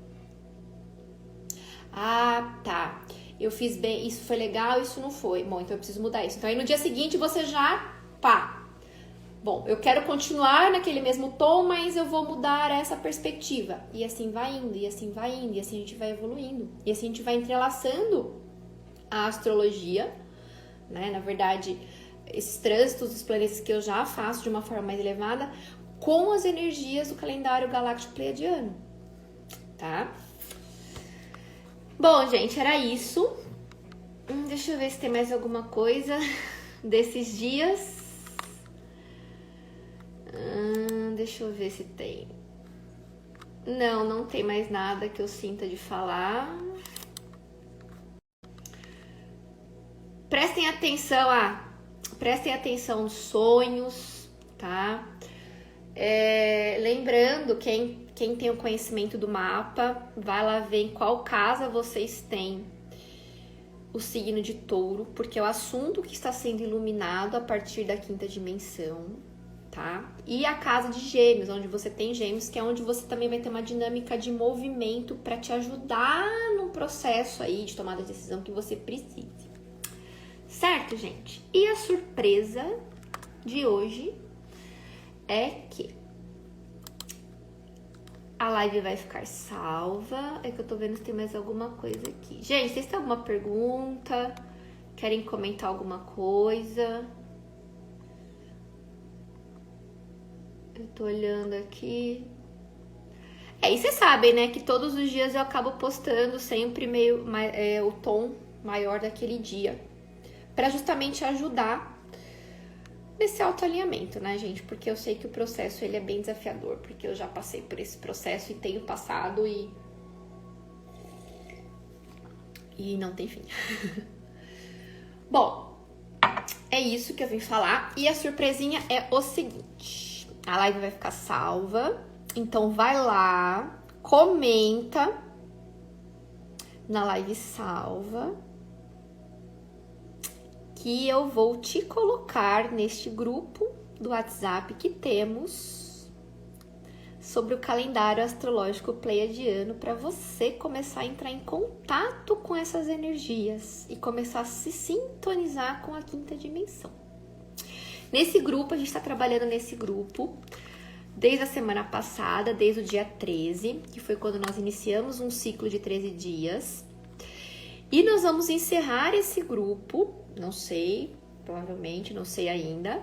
Ah, tá. Eu fiz bem, isso foi legal, isso não foi. Bom, então eu preciso mudar isso. Então aí no dia seguinte você já, pá. Bom, eu quero continuar naquele mesmo tom, mas eu vou mudar essa perspectiva. E assim vai indo, e assim vai indo, e assim a gente vai evoluindo. E assim a gente vai entrelaçando a astrologia, né? Na verdade, esses trânsitos dos planetas que eu já faço de uma forma mais elevada com as energias do calendário galáctico pleiadiano, tá? Bom, gente, era isso. Deixa eu ver se tem mais alguma coisa desses dias. Deixa eu ver se tem. Não tem mais nada que eu sinta de falar. Prestem atenção nos sonhos, tá? Lembrando, quem tem o conhecimento do mapa, vai lá ver em qual casa vocês têm o signo de Touro, porque é o assunto que está sendo iluminado a partir da quinta dimensão, tá? E a casa de Gêmeos, onde você tem Gêmeos, que é onde você também vai ter uma dinâmica de movimento para te ajudar no processo aí de tomada de decisão que você precise. Certo, gente? E a surpresa de hoje é que a live vai ficar salva. É que eu tô vendo se tem mais alguma coisa aqui. Gente, vocês têm alguma pergunta? Querem comentar alguma coisa? Eu tô olhando aqui. E vocês sabem, né? Que todos os dias eu acabo postando sempre o tom maior daquele dia. Pra justamente ajudar nesse autoalinhamento, né, gente? Porque eu sei que o processo ele é bem desafiador, porque eu já passei por esse processo e tenho passado e não tem fim. Bom, é isso que eu vim falar. E a surpresinha é o seguinte: a live vai ficar salva, então vai lá, comenta na live salva, que eu vou te colocar neste grupo do WhatsApp que temos sobre o calendário astrológico pleiadiano para você começar a entrar em contato com essas energias e começar a se sintonizar com a quinta dimensão. Nesse grupo, a gente está trabalhando nesse grupo desde a semana passada, desde o dia 13, que foi quando nós iniciamos um ciclo de 13 dias. E nós vamos encerrar esse grupo, não sei, provavelmente, não sei ainda,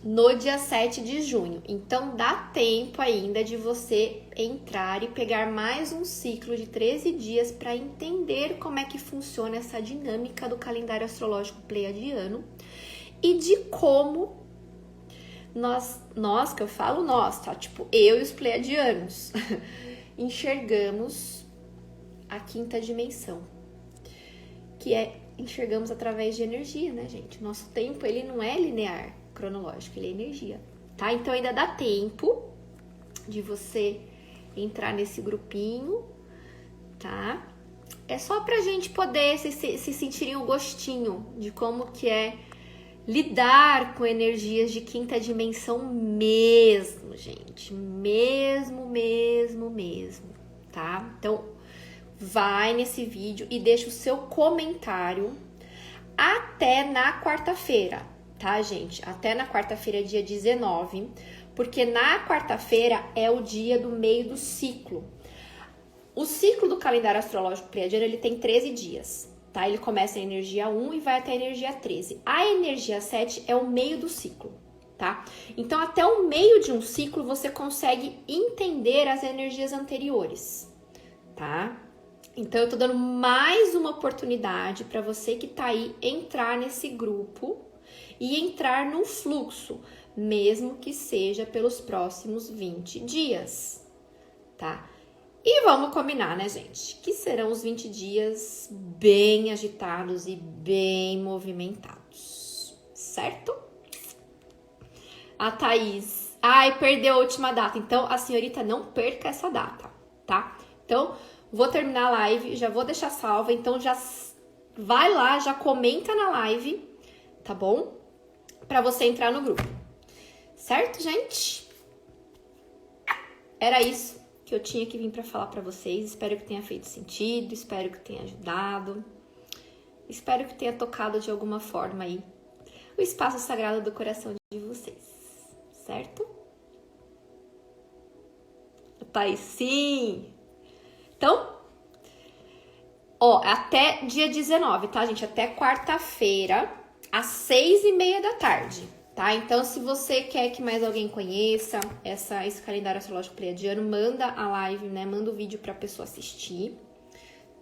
no dia 7 de junho. Então, dá tempo ainda de você entrar e pegar mais um ciclo de 13 dias para entender como é que funciona essa dinâmica do calendário astrológico pleiadiano e de como nós, que eu falo nós, tá? Tipo, eu e os pleiadianos, enxergamos a quinta dimensão, que enxergamos através de energia, né, gente? Nosso tempo, ele não é linear, cronológico, ele é energia, tá? Então, ainda dá tempo de você entrar nesse grupinho, tá? É só pra gente poder se sentirem o gostinho de como que é lidar com energias de quinta dimensão mesmo, gente. Mesmo, tá? Então, vai nesse vídeo e deixa o seu comentário até na quarta-feira, tá, gente? Até na quarta-feira, dia 19, porque na quarta-feira é o dia do meio do ciclo. O ciclo do calendário astrológico pleiadiano, ele tem 13 dias, tá? Ele começa em energia 1 e vai até a energia 13. A energia 7 é o meio do ciclo, tá? Então, até o meio de um ciclo, você consegue entender as energias anteriores, tá? Então, eu tô dando mais uma oportunidade para você que tá aí entrar nesse grupo e entrar num fluxo, mesmo que seja pelos próximos 20 dias, tá? E vamos combinar, né, gente? Que serão os 20 dias bem agitados e bem movimentados, certo? A Thaís, perdeu a última data. Então, a senhorita não perca essa data, tá? Então, vou terminar a live, já vou deixar salva, então já vai lá, já comenta na live, tá bom? Pra você entrar no grupo. Certo, gente? Era isso que eu tinha que vir pra falar pra vocês. Espero que tenha feito sentido, espero que tenha ajudado. Espero que tenha tocado de alguma forma aí o espaço sagrado do coração de vocês. Certo? Pai, sim! Então, até dia 19, tá, gente? Até quarta-feira, às 6h30 da tarde, tá? Então, se você quer que mais alguém conheça esse calendário astrológico pleiadiano, manda a live, né? Manda o vídeo pra pessoa assistir,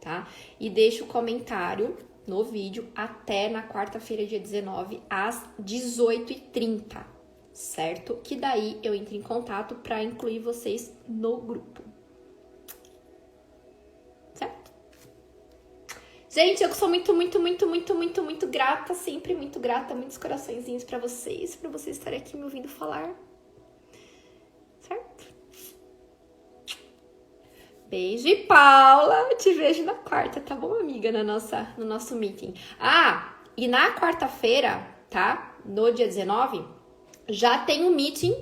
tá? E deixa o comentário no vídeo até na quarta-feira, dia 19, às 18h30, certo? Que daí eu entro em contato para incluir vocês no grupo. Certo? Gente, eu sou muito grata, sempre muito grata, muitos coraçõezinhos para vocês estarem aqui me ouvindo falar. Certo? Beijo, e Paula, te vejo na quarta, tá bom, amiga, no nosso meeting. Ah, e na quarta-feira, tá? No dia 19, já tem um meeting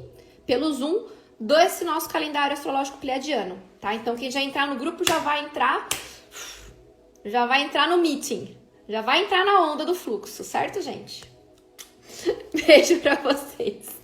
pelo Zoom desse nosso calendário astrológico pleiadiano, tá? Então, quem já entrar no grupo já vai entrar no meeting, já vai entrar na onda do fluxo, certo, gente? Beijo pra vocês.